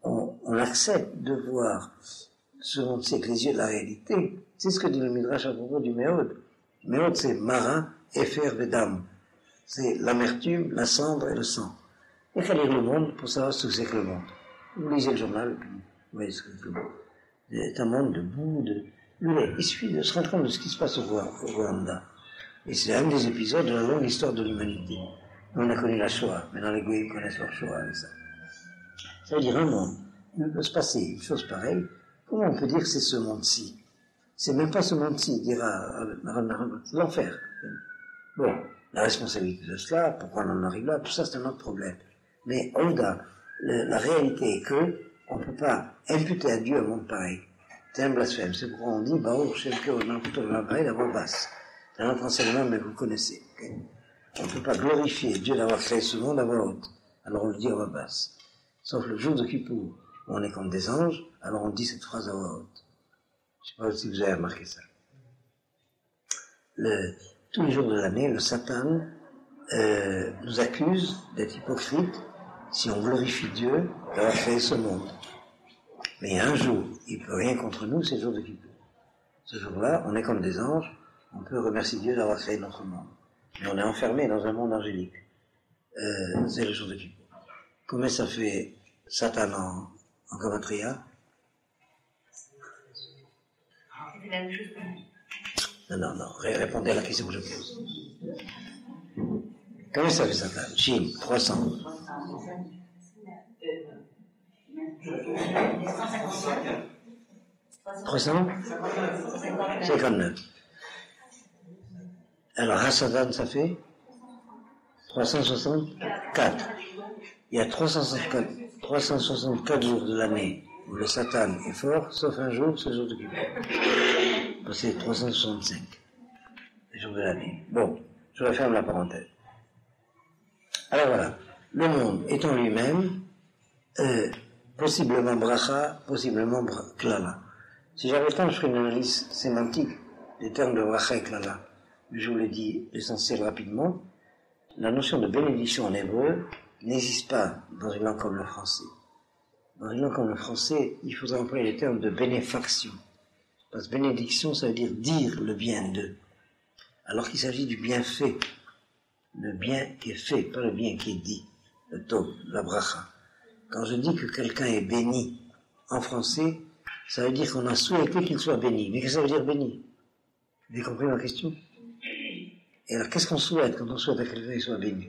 on accepte de voir ce monde-ci avec les yeux de la réalité, c'est ce que dit le Midrash à propos du Méod. Méod, c'est Mara, Efer, Vedam. C'est l'amertume, la cendre et le sang. Il faut lire le monde pour savoir ce que c'est que le monde. Vous lisez le journal, puis vous voyez ce que c'est que le monde. C'est un monde de boue, il suffit de se rendre compte de ce qui se passe au Rwanda. Et c'est un des épisodes de la longue histoire de l'humanité. On a connu la Shoah, maintenant les Goïms connaissent leur Shoah avec ça. Ça veut dire un monde. Il peut se passer une chose pareille. Comment on peut dire que c'est ce monde-ci? C'est même pas ce monde-ci, dira c'est l'enfer. Bon, la responsabilité de cela, pourquoi on en arrive là, tout ça c'est un autre problème. Mais Ouda, la réalité est que on ne peut pas imputer à Dieu un monde pareil. C'est un blasphème. C'est pourquoi on dit Baruch Shem Keolam Kutolam Pareil d'avoir basse. C'est un autre enseignement, mais vous connaissez. Okay? On ne peut pas glorifier Dieu d'avoir créé ce monde à voix haute. Alors on le dit à voix basse. Sauf le jour de Kippour, où on est comme des anges, alors on dit cette phrase à voix haute. Je ne sais pas si vous avez remarqué ça. tous les jours de l'année, le Satan nous accuse d'être hypocrites si on glorifie Dieu d'avoir créé ce monde. Mais il y a un jour, il ne peut rien contre nous, c'est le jour de Kippour. Ce jour-là, on est comme des anges, on peut remercier Dieu d'avoir créé notre monde. Mais on est enfermé dans un monde angélique. C'est le jour de Kippour. Combien ça fait Satan en Gematria? C'est la même chose pour nous. Non, répondez à la question que je pose. Combien ça fait Satan? Chine, 300. 300? 59. Alors, Hassadan, ça fait 364. Il y a 364 jours de l'année où le Satan est fort, sauf un jour, c'est le jour de Kippour. C'est 365. Les jours de l'année. Bon, je referme la parenthèse. Alors voilà, le monde est en lui-même, possiblement bracha, possiblement klala. Si j'avais le temps, je ferais une analyse sémantique des termes de bracha et klala. Mais je vous l'ai dit l'essentiel rapidement. La notion de bénédiction en hébreu n'existe pas dans une langue comme le français. Dans une langue comme le français, il faudrait employer les termes de bénéfaction. Parce que bénédiction, ça veut dire le bien d'eux. Alors qu'il s'agit du bien fait. Le bien qui est fait, pas le bien qui est dit. Le tov, la bracha. Quand je dis que quelqu'un est béni en français, ça veut dire qu'on a souhaité qu'il soit béni. Mais qu'est-ce que ça veut dire béni? Vous avez compris ma question? Et alors, qu'est-ce qu'on souhaite quand on souhaite à quelqu'un qu'il soit béni?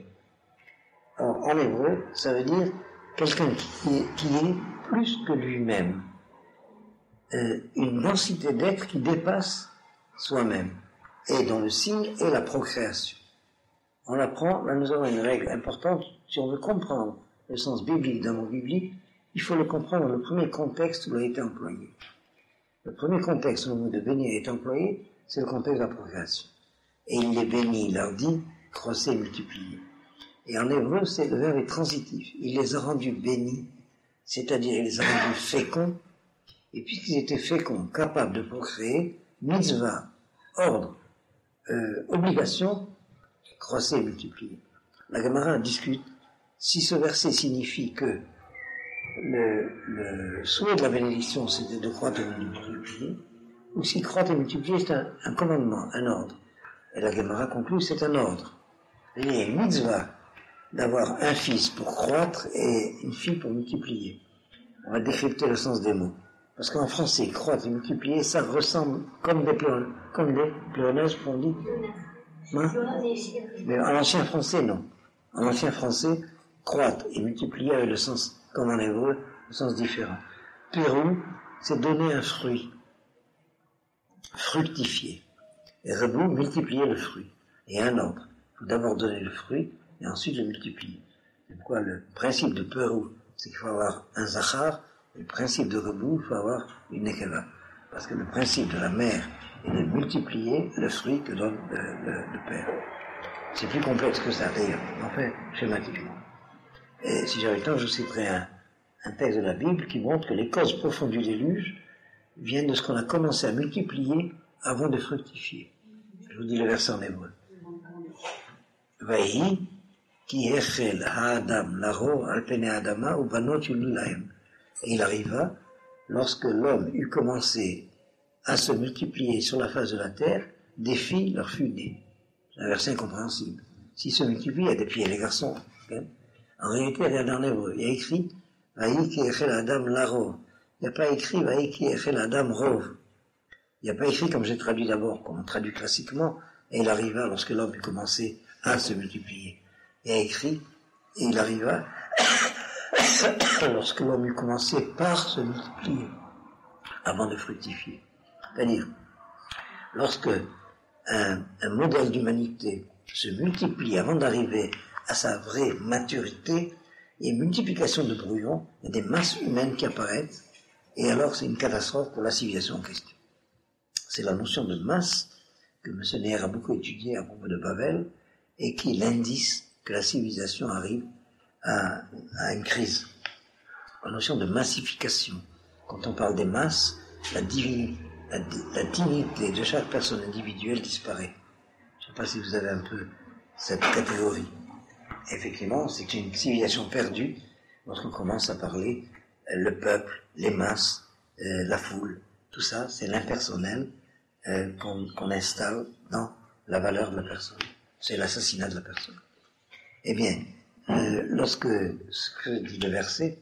Alors, en hébreu, ça veut dire quelqu'un qui est plus que lui-même. Une densité d'être qui dépasse soi-même. Et dont le signe est la procréation. On l'apprend, là nous avons une règle importante. Si on veut comprendre le sens biblique d'un mot biblique, il faut le comprendre dans le premier contexte où il a été employé. Le premier contexte où le mot de bénir est employé, c'est le contexte de la procréation. Et il les bénit, il leur dit, croissez et multipliez. Et en hébreu, le verbe est transitif. Il les a rendus bénis, c'est-à-dire il les a rendus féconds, et puisqu'ils étaient féconds, capables de procréer, mitzvah, ordre, obligation, croissez et multipliez. La Gemara discute si ce verset signifie que le souhait de la bénédiction c'était de croître et multiplier, ou si croître et multiplier c'est un commandement, un ordre. Et la Gemara conclut c'est un ordre. Il y a une mitzvah d'avoir un fils pour croître et une fille pour multiplier. On va décrypter le sens des mots. Parce qu'en français, croître et multiplier, ça ressemble comme des pléonasmes qu'on dit. Hein? Mais en ancien français, non. En ancien français, croître et multiplier avait le sens, comme en hébreu, le sens différent. Pérou, c'est donner un fruit. Fructifier. Et rebou, multiplier le fruit. Et un ordre. Il faut d'abord donner le fruit et ensuite le multiplier. C'est pourquoi le principe de Pérou, c'est qu'il faut avoir un zachar. Le principe de rebou, il faut avoir une nekeva. Parce que le principe de la mère est de multiplier le fruit que donne le père. C'est plus complexe que ça, d'ailleurs, enfin, schématiquement. Et si j'avais le temps, je citerai un texte de la Bible qui montre que les causes profondes du déluge viennent de ce qu'on a commencé à multiplier avant de fructifier. Je vous dis le verset en hébreu. Vaï, ki echel ha'adam laro al pene adama ou banot yulilahem. Et il arriva, lorsque l'homme eut commencé à se multiplier sur la face de la terre, des filles leur furent nées. C'est un verset incompréhensible. S'ils se multiplient, il y a des filles et des garçons. Okay? En réalité, regardez en hébreu, il y a écrit Vaï ki echel adam laro. Il n'y a pas écrit Vaï ki echel adam rov. Il n'y a pas écrit comme j'ai traduit d'abord, comme on traduit classiquement, et il arriva lorsque l'homme eut commencé à se multiplier. Il y a écrit, et il arriva lorsque l'homme eut commencé par se multiplier, avant de fructifier. C'est-à-dire, lorsque un modèle d'humanité se multiplie avant d'arriver à sa vraie maturité, il y a une multiplication de brouillons, il y a des masses humaines qui apparaissent, et alors c'est une catastrophe pour la civilisation en question. C'est la notion de masse que M. Neher a beaucoup étudié à propos de Babel, et qui est l'indice que la civilisation arrive à une crise. La notion de massification. Quand on parle des masses, la dignité de chaque personne individuelle disparaît. sais pas si vous avez un peu cette catégorie. Effectivement, c'est une civilisation perdue lorsqu'on commence à parler le peuple, les masses, la foule, tout ça, c'est l'impersonnel qu'on installe dans la valeur de la personne. C'est l'assassinat de la personne. Eh bien, lorsque ce que dit le verset,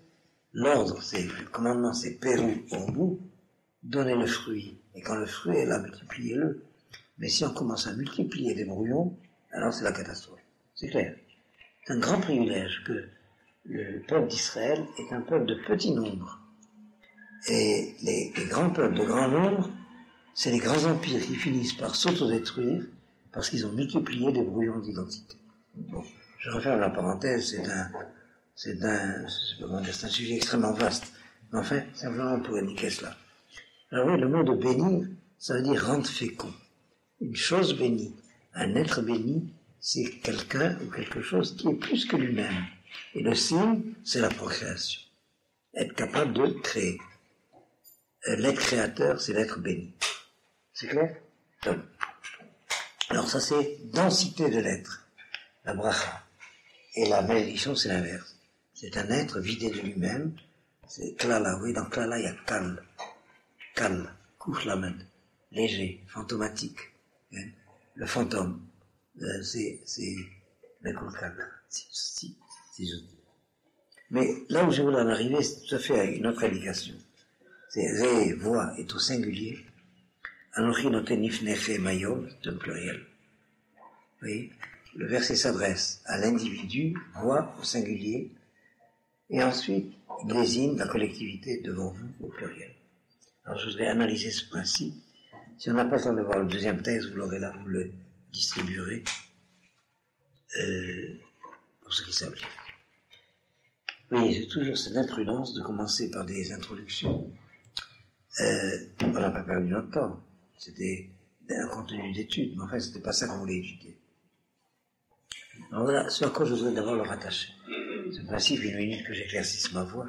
l'ordre, c'est le commandement, c'est Pérou au bout, donnez le fruit. Et quand le fruit est là, multipliez-le. Mais si on commence à multiplier des brouillons, alors c'est la catastrophe. C'est clair. C'est un grand privilège que le peuple d'Israël est un peuple de petit nombre. Et les grands peuples de grand nombre, c'est les grands empires qui finissent par s'autodétruire parce qu'ils ont multiplié des brouillons d'identité. Bon, je referme la parenthèse, c'est un sujet extrêmement vaste. Mais enfin, simplement pour indiquer cela. Alors oui, le mot de bénir, ça veut dire rendre fécond. Une chose bénie, un être béni, c'est quelqu'un ou quelque chose qui est plus que lui-même. Et le signe, c'est la procréation. Être capable de créer. L'être créateur, c'est l'être béni. C'est clair? Donc, alors ça, c'est densité de l'être, la bracha. Et la malédiction, c'est l'inverse. C'est un être vidé de lui-même. C'est klala. Oui, dans klala, il y a kal. Kal, kouchlamed, léger, fantomatique. Hein? Le fantôme, c'est le koukal. Si je dis. Mais là où je voulais en arriver, c'est tout à fait à une autre indication. C'est ré, voix, est au singulier. Anochi noten ifneche mayom, c'est un pluriel. Vous voyez, le verset s'adresse à l'individu, voix au singulier, et ensuite il désigne la collectivité devant vous au pluriel. Alors je voudrais analyser ce principe. Si on n'a pas le temps de voir le deuxième texte, vous l'aurez là, vous le distribuerez pour ceux qui savent lire. Oui, j'ai toujours cette imprudence de commencer par des introductions. On n'a pas perdu notre temps. C'était un contenu d'étude, mais en fait, c'était pas ça qu'on voulait étudier. Alors voilà, ce à quoi je voudrais d'abord le rattacher. Ce principe, une minute que j'éclaircisse ma voix.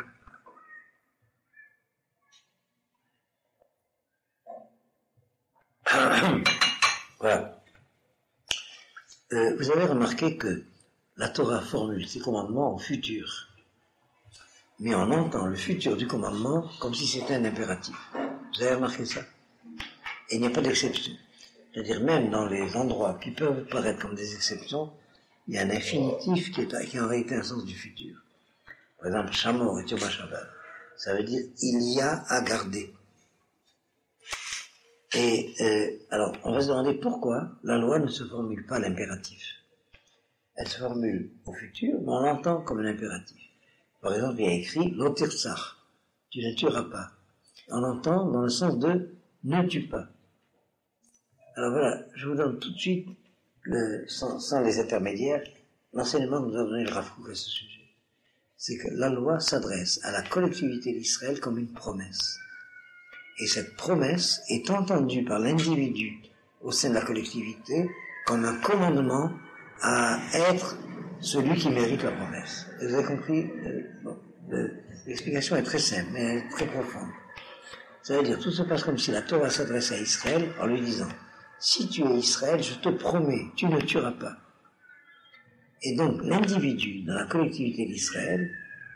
Voilà. Vous avez remarqué que la Torah formule ses commandements au futur. Mais on entend le futur du commandement comme si c'était un impératif. Vous avez remarqué ça? Et il n'y a pas d'exception. C'est-à-dire même dans les endroits qui peuvent paraître comme des exceptions, il y a un infinitif qui est en réalité un sens du futur. Par exemple, Shamor et Yom Shabbat, ça veut dire il y a à garder. Et alors, on va se demander pourquoi la loi ne se formule pas l'impératif. Elle se formule au futur, mais on l'entend comme un impératif. Par exemple, il y a écrit « L'otirsach », tu ne tueras pas. On l'entend dans le sens de « ne tue pas ». Alors voilà, je vous donne tout de suite, sans les intermédiaires, l'enseignement que nous a donné le Rav Kook à ce sujet. C'est que la loi s'adresse à la collectivité d'Israël comme une promesse. Et cette promesse est entendue par l'individu au sein de la collectivité comme un commandement à être celui qui mérite la promesse. Et vous avez compris? L'explication est très simple, mais elle est très profonde. Ça veut dire, tout se passe comme si la Torah s'adresse à Israël en lui disant « Si tu es Israël, je te promets, tu ne tueras pas. » Et donc, l'individu dans la collectivité d'Israël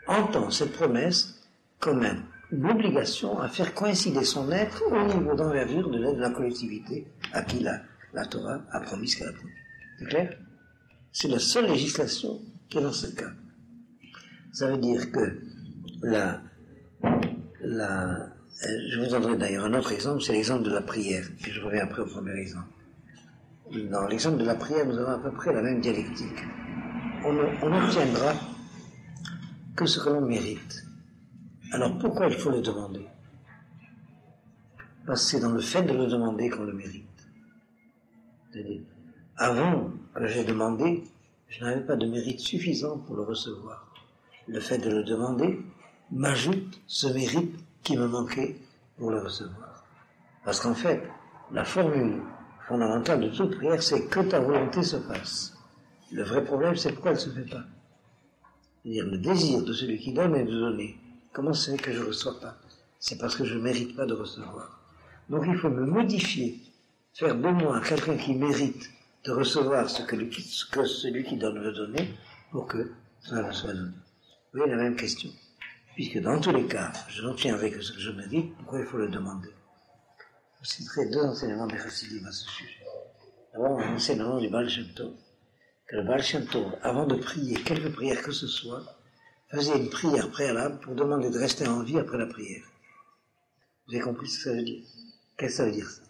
entend cette promesse comme une obligation à faire coïncider son être au niveau d'envergure de la collectivité à qui la Torah a promis ce qu'elle a promis. C'est clair? C'est la seule législation qui est dans ce cas. Ça veut dire que je vous donnerai d'ailleurs un autre exemple, c'est l'exemple de la prière, et je reviens après au premier exemple. Dans l'exemple de la prière, nous avons à peu près la même dialectique. On n'obtiendra que ce que l'on mérite. Alors pourquoi il faut le demander? Parce que c'est dans le fait de le demander qu'on le mérite. C'est-à-dire, avant que j'ai demandé, je n'avais pas de mérite suffisant pour le recevoir. Le fait de le demander m'ajoute ce mérite qui me manquait pour le recevoir. Parce qu'en fait, la formule fondamentale de toute prière, c'est que ta volonté se fasse. Le vrai problème, c'est pourquoi elle ne se fait pas. C'est-à-dire, le désir de celui qui donne est de donner. Comment c'est que je ne reçois pas? C'est parce que je ne mérite pas de recevoir. Donc il faut me modifier, faire de moi quelqu'un qui mérite de recevoir ce que celui qui donne veut donner pour que cela soit donné. Vous voyez la même question. Puisque dans tous les cas, je n'obtiendrai que ce que je mérite, pourquoi il faut le demander? Je citerai deux enseignements des chassidim à ce sujet. D'abord, un enseignement du Baal Shem Tov, que le Baal Shem Tov, avant de prier quelque prière que ce soit, faisait une prière préalable pour demander de rester en vie après la prière. Vous avez compris ce que ça veut dire? Qu'est-ce que ça veut dire ça?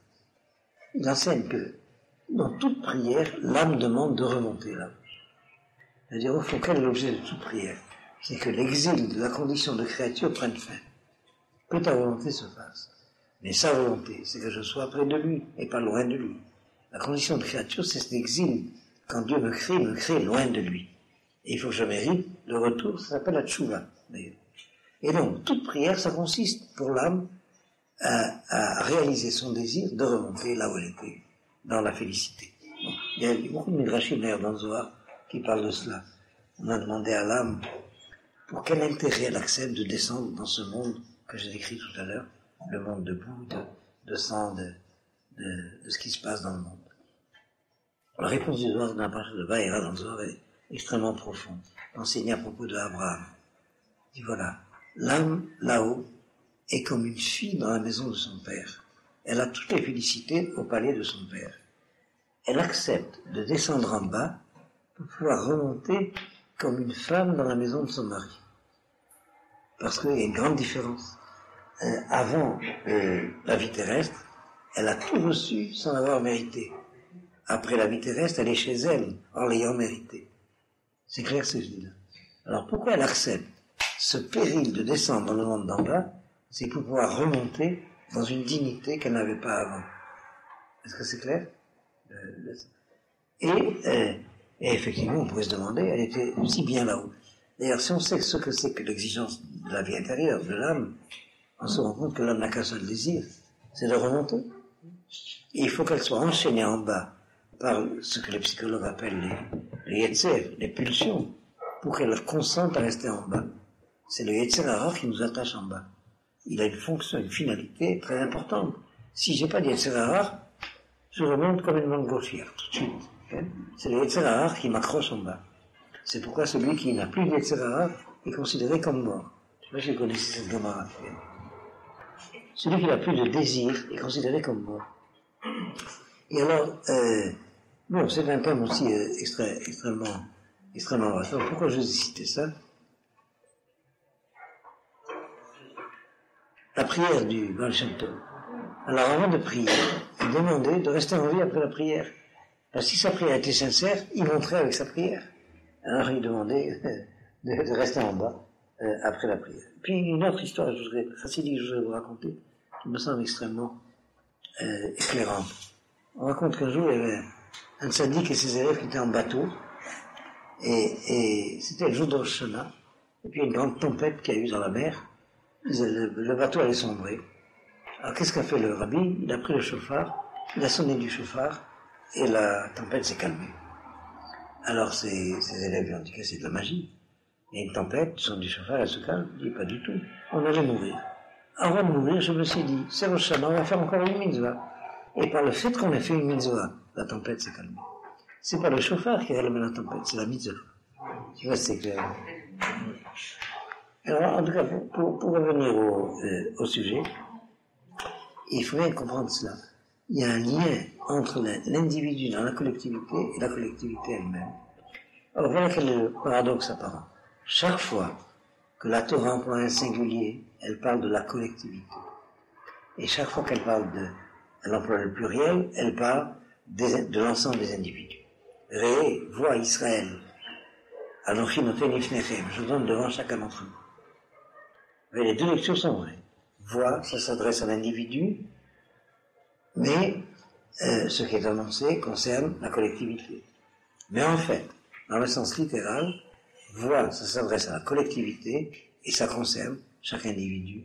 Il enseigne que dans toute prière, l'âme demande de remonter l'âme. C'est-à-dire, au fond, quel est l'objet de toute prière? C'est que l'exil de la condition de créature prenne fin. Que ta volonté se fasse. Mais sa volonté, c'est que je sois près de lui et pas loin de lui. La condition de créature, c'est cet exil. Quand Dieu me crée loin de lui. Et il faut que je mérite le retour, ça s'appelle la tchouva, d'ailleurs. Et donc, toute prière, ça consiste pour l'âme à réaliser son désir de remonter là où elle était, dans la félicité. Bon, il y a beaucoup de midrashim d'ailleurs dans le Zohar qui parlent de cela. On a demandé à l'âme pour quel intérêt elle accepte de descendre dans ce monde que j'ai décrit tout à l'heure, le monde de boue, de sang, de ce qui se passe dans le monde. La réponse du Zohar dans la partie de Vaïra dans le Zohar est extrêmement profonde. Enseigné à propos de Abraham. Il dit voilà, l'âme là-haut est comme une fille dans la maison de son père. Elle a toutes les félicités au palais de son père. Elle accepte de descendre en bas pour pouvoir remonter comme une femme dans la maison de son mari. Parce qu'il y a une grande différence. Avant la vie terrestre, elle a tout reçu sans avoir mérité. Après la vie terrestre, elle est chez elle, en l'ayant mérité. C'est clair ce que je dis là. Alors pourquoi elle accepte ce péril de descendre dans le monde d'en bas? C'est pour pouvoir remonter dans une dignité qu'elle n'avait pas avant. Est-ce que c'est clair? Et effectivement, on pourrait se demander, elle était aussi bien là-haut. D'ailleurs, si on sait ce que c'est que l'exigence de la vie intérieure, de l'âme, on se rend compte que l'âme n'a qu'un seul désir, c'est de remonter. Et il faut qu'elle soit enchaînée en bas par ce que les psychologues appellent les yetzer, les pulsions, pour qu'elle consente à rester en bas. C'est le yetzer hara qui nous attache en bas. Il a une fonction, une finalité très importante. Si j'ai pas de yetzer hara, je remonte comme une montgolfière, tout de suite. Okay? C'est le yetzer hara qui m'accroche en bas. C'est pourquoi celui qui n'a plus de yetzer hara est considéré comme mort. Je sais pas si vous connaissez cette Gemara. Celui qui n'a plus de désir est considéré comme mort. Et alors, bon, c'est un thème aussi extrêmement vaste. Pourquoi je vous ai cité ça? La prière du Baal Shem Tov. Alors, avant de prier, il demandait de rester en vie après la prière. Parce que si sa prière était sincère, il montrait avec sa prière. Alors, il demandait de rester en bas après la prière. Puis, une autre histoire chassidique que je voudrais vous raconter, qui me semble extrêmement éclairante. On raconte qu'un jour, il y avait un tzaddik et ses élèves qui étaient en bateau, et c'était le jour de Rosh Hashanah, et puis il y a une grande tempête qu'il y a eu dans la mer, le bateau allait sombrer. Alors qu'est-ce qu'a fait le rabbi? Il a pris le chauffard, il a sonné du chauffard, et la tempête s'est calmée. Alors ses élèves lui ont dit que c'est de la magie. Il y a une tempête, tu sonnes du chauffard, elle se calme. Il dit pas du tout, on allait mourir. Avant de mourir, je me suis dit, c'est Rosh Hashanah, on va faire encore une mitzvah. Et par le fait qu'on ait fait une mitzvah, la tempête s'est calmée. C'est pas le chauffard qui a calmé la tempête, c'est la mitzvah. Tu vois, c'est clair. Alors, en tout cas, pour revenir au sujet, il faut bien comprendre cela. Il y a un lien entre l'individu dans la collectivité et la collectivité elle-même. Alors voilà quel est le paradoxe apparent. Chaque fois que la Torah emploie un singulier, elle parle de la collectivité. Et chaque fois qu'elle parle elle emploie le pluriel, elle parle de l'ensemble des individus. Ré, vois Israël. Anochi noten ifnechem, je donne devant chacun d'entre vous. Mais les deux lectures sont vraies. Vois, ça s'adresse à l'individu, mais ce qui est annoncé concerne la collectivité. Mais en fait, dans le sens littéral, vois, ça s'adresse à la collectivité et ça concerne chaque individu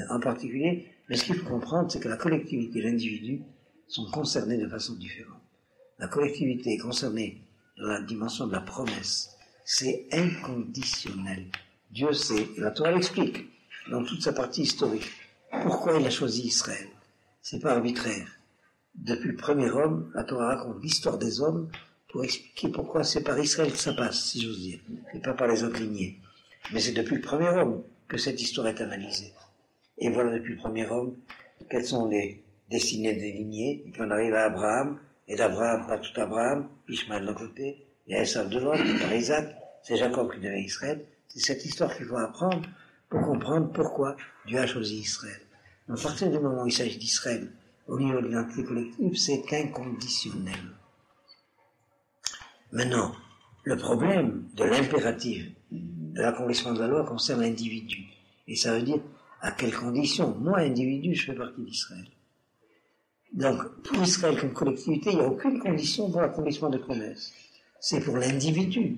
en particulier. Mais ce qu'il faut comprendre, c'est que la collectivité et l'individu sont concernés de façon différente. La collectivité est concernée dans la dimension de la promesse. C'est inconditionnel. Dieu sait, et la Torah l'explique, dans toute sa partie historique, pourquoi il a choisi Israël. C'est pas arbitraire. depuis le premier homme, la Torah raconte l'histoire des hommes pour expliquer pourquoi c'est par Israël que ça passe, si j'ose dire, et pas par les autres lignées. Mais c'est depuis le premier homme que cette histoire est analysée. Et voilà depuis le premier homme quelles sont les destinées des lignées, et puis on arrive à Abraham, et d'Abraham, pas tout Abraham, Ishmaël de l'autre côté, il y a Esav de l'autre, par Isaac, c'est Jacob qui devient Israël. C'est cette histoire qu'il faut apprendre pour comprendre pourquoi Dieu a choisi Israël. À partir du moment où il s'agit d'Israël, au niveau de l'identité collective, c'est inconditionnel. Maintenant, le problème de l'impératif de l'accomplissement de la loi concerne l'individu. Et ça veut dire à quelles conditions, moi, individu, je fais partie d'Israël. Donc, pour Israël comme collectivité, il n'y a aucune condition pour l'accomplissement des promesses. C'est pour l'individu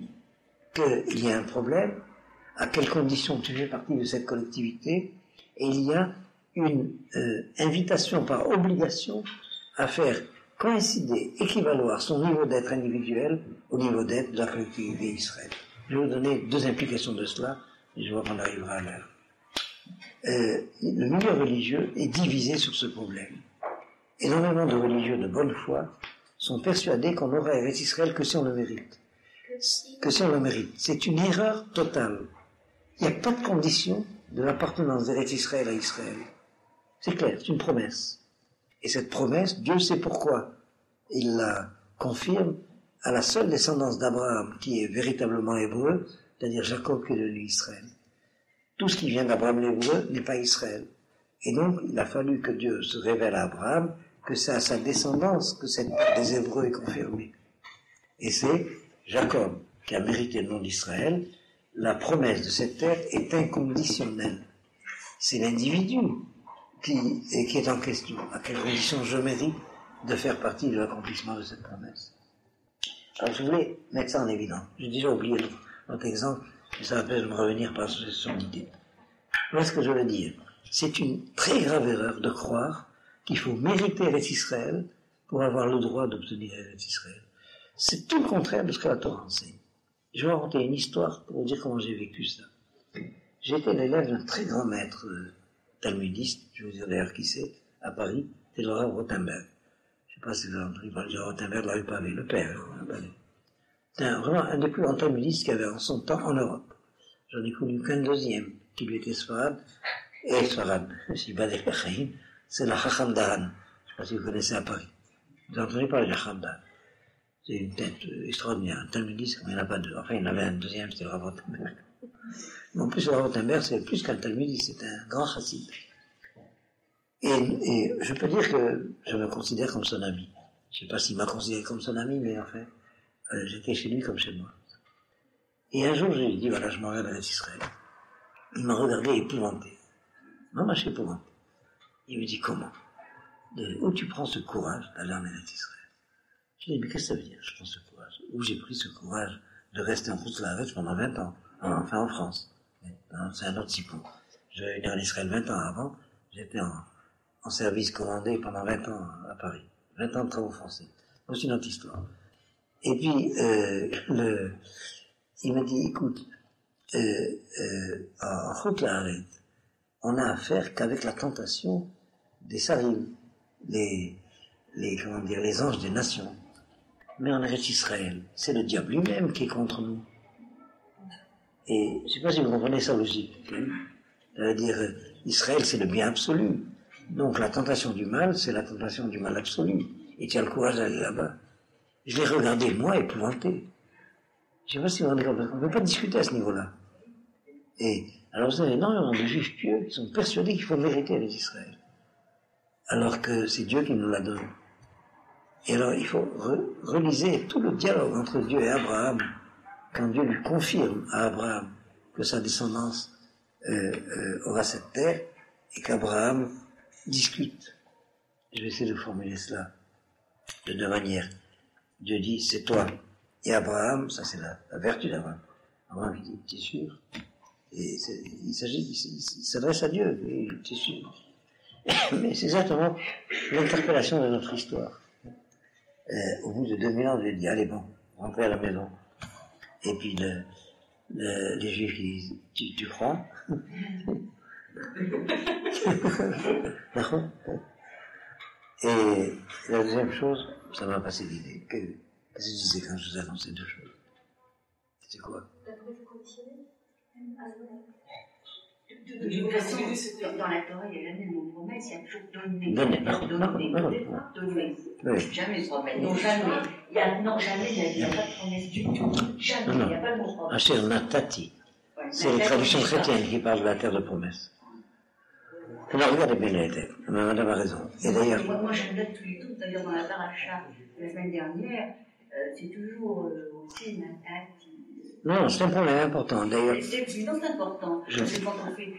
qu'il y a un problème, à quelles conditions tu fais partie de cette collectivité, et il y a une invitation par obligation à faire coïncider, équivaloir son niveau d'être individuel au niveau d'être de la collectivité Israël. Je vais vous donner deux implications de cela, et je vois qu'on arrivera à l'heure. Le milieu religieux est divisé sur ce problème. Énormément de religieux de bonne foi sont persuadés qu'on n'aura Eretz Israël que si on le mérite. Que si on le mérite. C'est une erreur totale. Il n'y a pas de condition de l'appartenance d'Eretz Israël à Israël. C'est clair, c'est une promesse. Et cette promesse, Dieu sait pourquoi. Il la confirme à la seule descendance d'Abraham qui est véritablement hébreu, c'est-à-dire Jacob qui est devenu Israël. Tout ce qui vient d'Abraham l'hébreu n'est pas Israël. Et donc, il a fallu que Dieu se révèle à Abraham, que c'est à sa descendance que cette part des Hébreux est confirmée. Et c'est Jacob qui a mérité le nom d'Israël. La promesse de cette terre est inconditionnelle. C'est l'individu qui est en question. À quelles conditions je mérite de faire partie de l'accomplissement de cette promesse. Alors, je voulais mettre ça en évidence. J'ai déjà oublié notre exemple, mais ça va peut-être me revenir par son idée. Voilà ce que je veux dire. C'est une très grave erreur de croire qu'il faut mériter Eretz Israël pour avoir le droit d'obtenir Eretz Israël. C'est tout le contraire de ce que la Torah enseigne. Je vais raconter une histoire pour vous dire comment j'ai vécu ça. J'étais l'élève d'un très grand maître talmudiste, je vais vous dire d'ailleurs qui c'est, à Paris, c'est le Rav Rothenberg. Je ne sais pas si vous avez entendu parler du Rothenberg, la rue Pavé, le père. C'est vraiment un des plus grands talmudistes qu'il y avait en son temps en Europe. J'en ai connu qu'un deuxième, qui lui était Sfarad, et Sfarad, c'est la Chacham Dahan. Je ne sais pas si vous connaissez à Paris. Vous avez entendu parler de la Chacham Dahan. C'est une tête extraordinaire, un talmudiste comme il n'y en a pas deux. Enfin, il y en avait un deuxième, c'était le Rav Rothenberg. Mais en plus, le Rav Rothenberg, c'est plus qu'un talmudiste, c'est un grand chassid. Et je peux dire que je me considère comme son ami. Je ne sais pas s'il m'a considéré comme son ami, mais enfin, j'étais chez lui comme chez moi. Et un jour, je lui ai dit, voilà, je m'en vais à Eretz Israël. Il m'a regardé épouvanté. Maman, je suis épouvanté. Il me dit, comment? Où tu prends ce courage d'aller en Eretz Israël? Je lui ai dit, mais qu'est-ce que ça veut dire, je prends ce courage? Où j'ai pris ce courage de rester en Route-la-Rette pendant 20 ans? Enfin, en France. C'est un autre sipo. Je vais venir en Israël 20 ans avant. J'étais en service commandé pendant 20 ans à Paris. 20 ans de travaux français. C'est une autre histoire. Et puis, il m'a dit, écoute, en Route-la-Rette, on a affaire qu'avec la tentation des sarim, les anges des nations. Mais en Eretz Israël, c'est le diable lui-même qui est contre nous. Et je ne sais pas si vous comprenez sa logique. Ça veut dire, Israël, c'est le bien absolu. Donc la tentation du mal, c'est la tentation du mal absolu. Et tu as le courage d'aller là-bas. Je l'ai regardé, moi, épouvanté. Je ne sais pas si vous vous rendez compte, parce qu'on ne peut pas discuter à ce niveau-là. Et alors vous avez énormément de juifs pieux qui sont persuadés qu'il faut mériter les Israël. Alors que c'est Dieu qui nous la donne. Et alors il faut reliser tout le dialogue entre Dieu et Abraham, quand Dieu lui confirme à Abraham que sa descendance aura cette terre, et qu'Abraham discute. Je vais essayer de formuler cela de deux manières. Dieu dit, c'est toi. Et Abraham, ça c'est la vertu d'Abraham. Abraham dit, t'es sûr? Et il s'adresse à Dieu, et t'es sûr? Mais c'est exactement l'interpellation de notre histoire. Au bout de 2000 ans, je lui ai dit, allez bon, rentrez à la maison. Et puis les Juifs disent, tu crois? Et la deuxième chose, ça m'a passé l'idée. Qu'est-ce que je disais quand je vous annonçais deux choses? C'est quoi? De toute façon, dans la Torah, il n'y a jamais le mot promesse, il y a toujours donner. Donner. Donner. Jamais promesse. Non, jamais. Il n'y a pas de promesse du tout. Jamais. Il n'y a pas de mot promesse. Asher Natati. C'est les traductions chrétiennes qui parlent de la terre de promesse. Alors, regardez bien les terres. Madame a raison. Et d'ailleurs. Moi, je regarde tous les trucs, d'ailleurs, dans la paracha de la semaine dernière, c'est toujours aussi Natati. Non, c'est un problème important. D'ailleurs. C'est important. C'est quand on fait,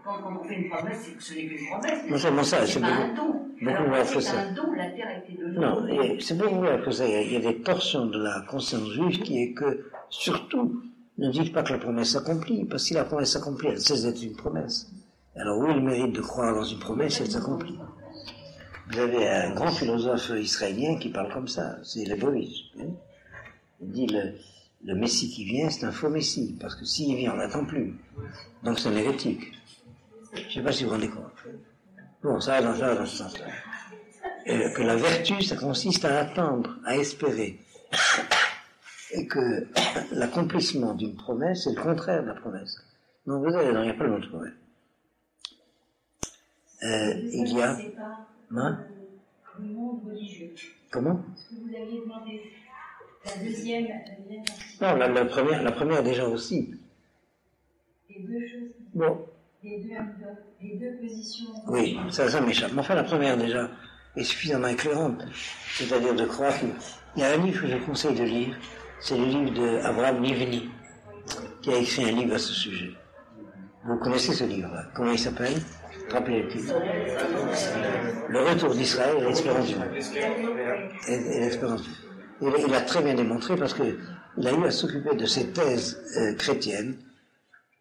quand on fait une promesse, ce n'est qu'une promesse. Non seulement ça, c'est pas un don. Beaucoup moins que ça. C'est un don, la terre a été donnée. Non, c'est beaucoup moins que ça. Il y a des torsions de la conscience juive qui est que, surtout, ne dites pas que la promesse s'accomplit, parce que si la promesse s'accomplit, elle cesse d'être une promesse. Alors où il mérite de croire dans une promesse si elle s'accomplit? Vous avez un grand philosophe israélien qui parle comme ça, c'est Lebovitch. Hein? Il dit le Messie qui vient, c'est un faux Messie, parce que s'il vient, on n'attend plus. Donc c'est un hérétique. Je ne sais pas si vous vous rendez compte. Bon, ça va dans ce sens-là. Que la vertu, ça consiste à attendre, à espérer. Et que l'accomplissement d'une promesse, c'est le contraire de la promesse. Non, vous allez, il n'y a pas le mot de promesse. Il y a... Hein? Le monde religieux. Comment? Ce que vous aviez demandé. La deuxième non, la première déjà aussi. Les deux choses. Bon. Les deux positions. Oui, ça m'échappe. Mais enfin, la première déjà est suffisamment éclairante. C'est-à-dire de croire qu'il y a un livre que je conseille de lire, c'est le livre d'Abraham Livni, qui a écrit un livre à ce sujet. Vous connaissez ce livre-là? Comment il s'appelle? Rappelez le titre. Le retour d'Israël et l'espérance du monde. Et l'espérance du monde. Il a très bien démontré parce qu'il a eu à s'occuper de ces thèses chrétiennes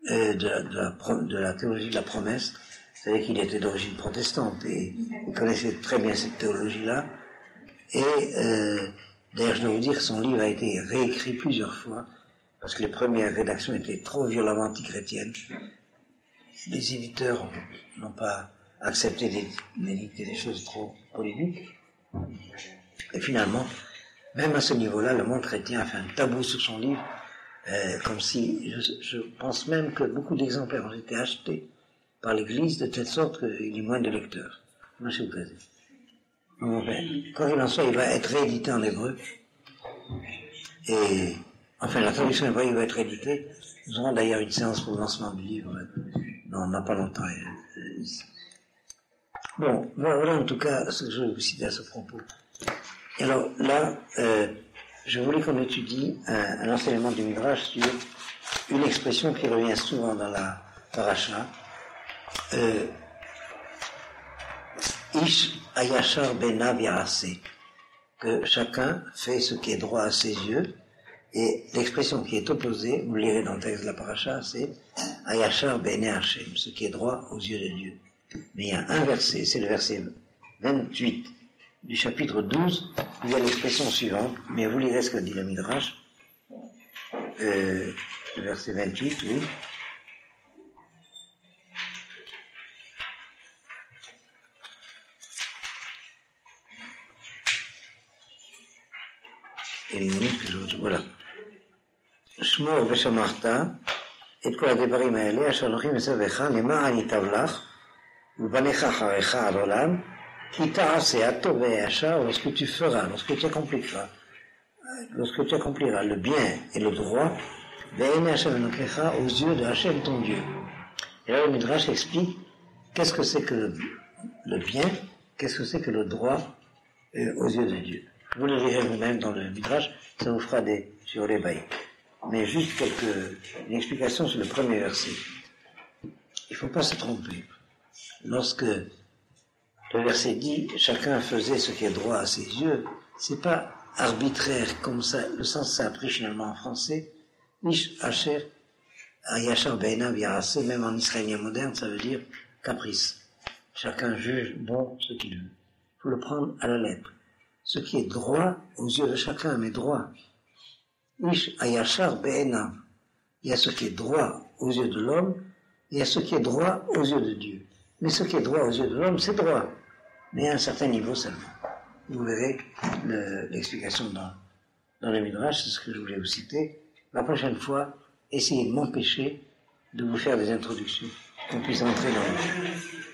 de la théologie de la promesse. Vous savez qu'il était d'origine protestante et il connaissait très bien cette théologie-là. Et d'ailleurs, je dois vous dire que son livre a été réécrit plusieurs fois parce que les premières rédactions étaient trop violemment antichrétiennes. Les éditeurs n'ont pas accepté d'éditer des choses trop polémiques. Et finalement, même à ce niveau-là, le monde chrétien a fait un tabou sur son livre, comme si, je pense même que beaucoup d'exemplaires ont été achetés par l'Église de telle sorte qu'il y ait moins de lecteurs. Moi, je vous plaisir. Quoi qu'il en soit, il va être réédité en hébreu. Et, enfin, la traduction hébreu, il va être réédité. Nous aurons d'ailleurs une séance pour le lancement du livre. Non, on n'a pas longtemps ici. Bon, voilà en tout cas ce que je vais vous citer à ce propos. Et alors là, je voulais qu'on étudie un enseignement du Midrash sur une expression qui revient souvent dans la paracha. Ish ayashar benav yarase, que chacun fait ce qui est droit à ses yeux. Et l'expression qui est opposée, vous lirez dans le texte de la paracha, c'est ayashar bene Hashem, ce qui est droit aux yeux de Dieu. Mais il y a un verset, c'est le verset 28 du chapitre 12, il y a l'expression suivante, mais vous lirez ce que dit le Midrash, le verset 28, oui. Et une minute que je... Voilà. Shmor v'shamarta, et kol הדברים האלה, אשר הולכים מסביבך, למען ייטב לך, ובניך אחריך על עולם, qui ta'aseh atov et yashar, lorsque tu accompliras le bien et le droit, ve'ene Hashem elokecha, aux yeux de Hashem ton Dieu. Et là le Midrash explique qu'est-ce que c'est que le bien, qu'est-ce que c'est que le droit aux yeux de Dieu. Vous le lirez vous-même dans le Midrash, ça vous fera des sur les bails. Mais juste une explication sur le premier verset. Il ne faut pas se tromper. Lorsque le verset dit « Chacun faisait ce qui est droit à ses yeux », c'est pas arbitraire comme ça, le sens ça a pris finalement en français. « Nish Asher Ayashar Beinav Yarase », même en israélien moderne, ça veut dire caprice. Chacun juge bon ce qu'il veut. Il faut le prendre à la lettre. Ce qui est droit aux yeux de chacun, mais droit. « Nish Ayashar Beinav », il y a ce qui est droit aux yeux de l'homme, il y a ce qui est droit aux yeux de Dieu. Mais ce qui est droit aux yeux de l'homme, c'est droit. mais à un certain niveau seulement. Vous verrez l'explication dans le Midrash, c'est ce que je voulais vous citer. La prochaine fois, essayez de m'empêcher de vous faire des introductions, qu'on puisse entrer dans le jeu.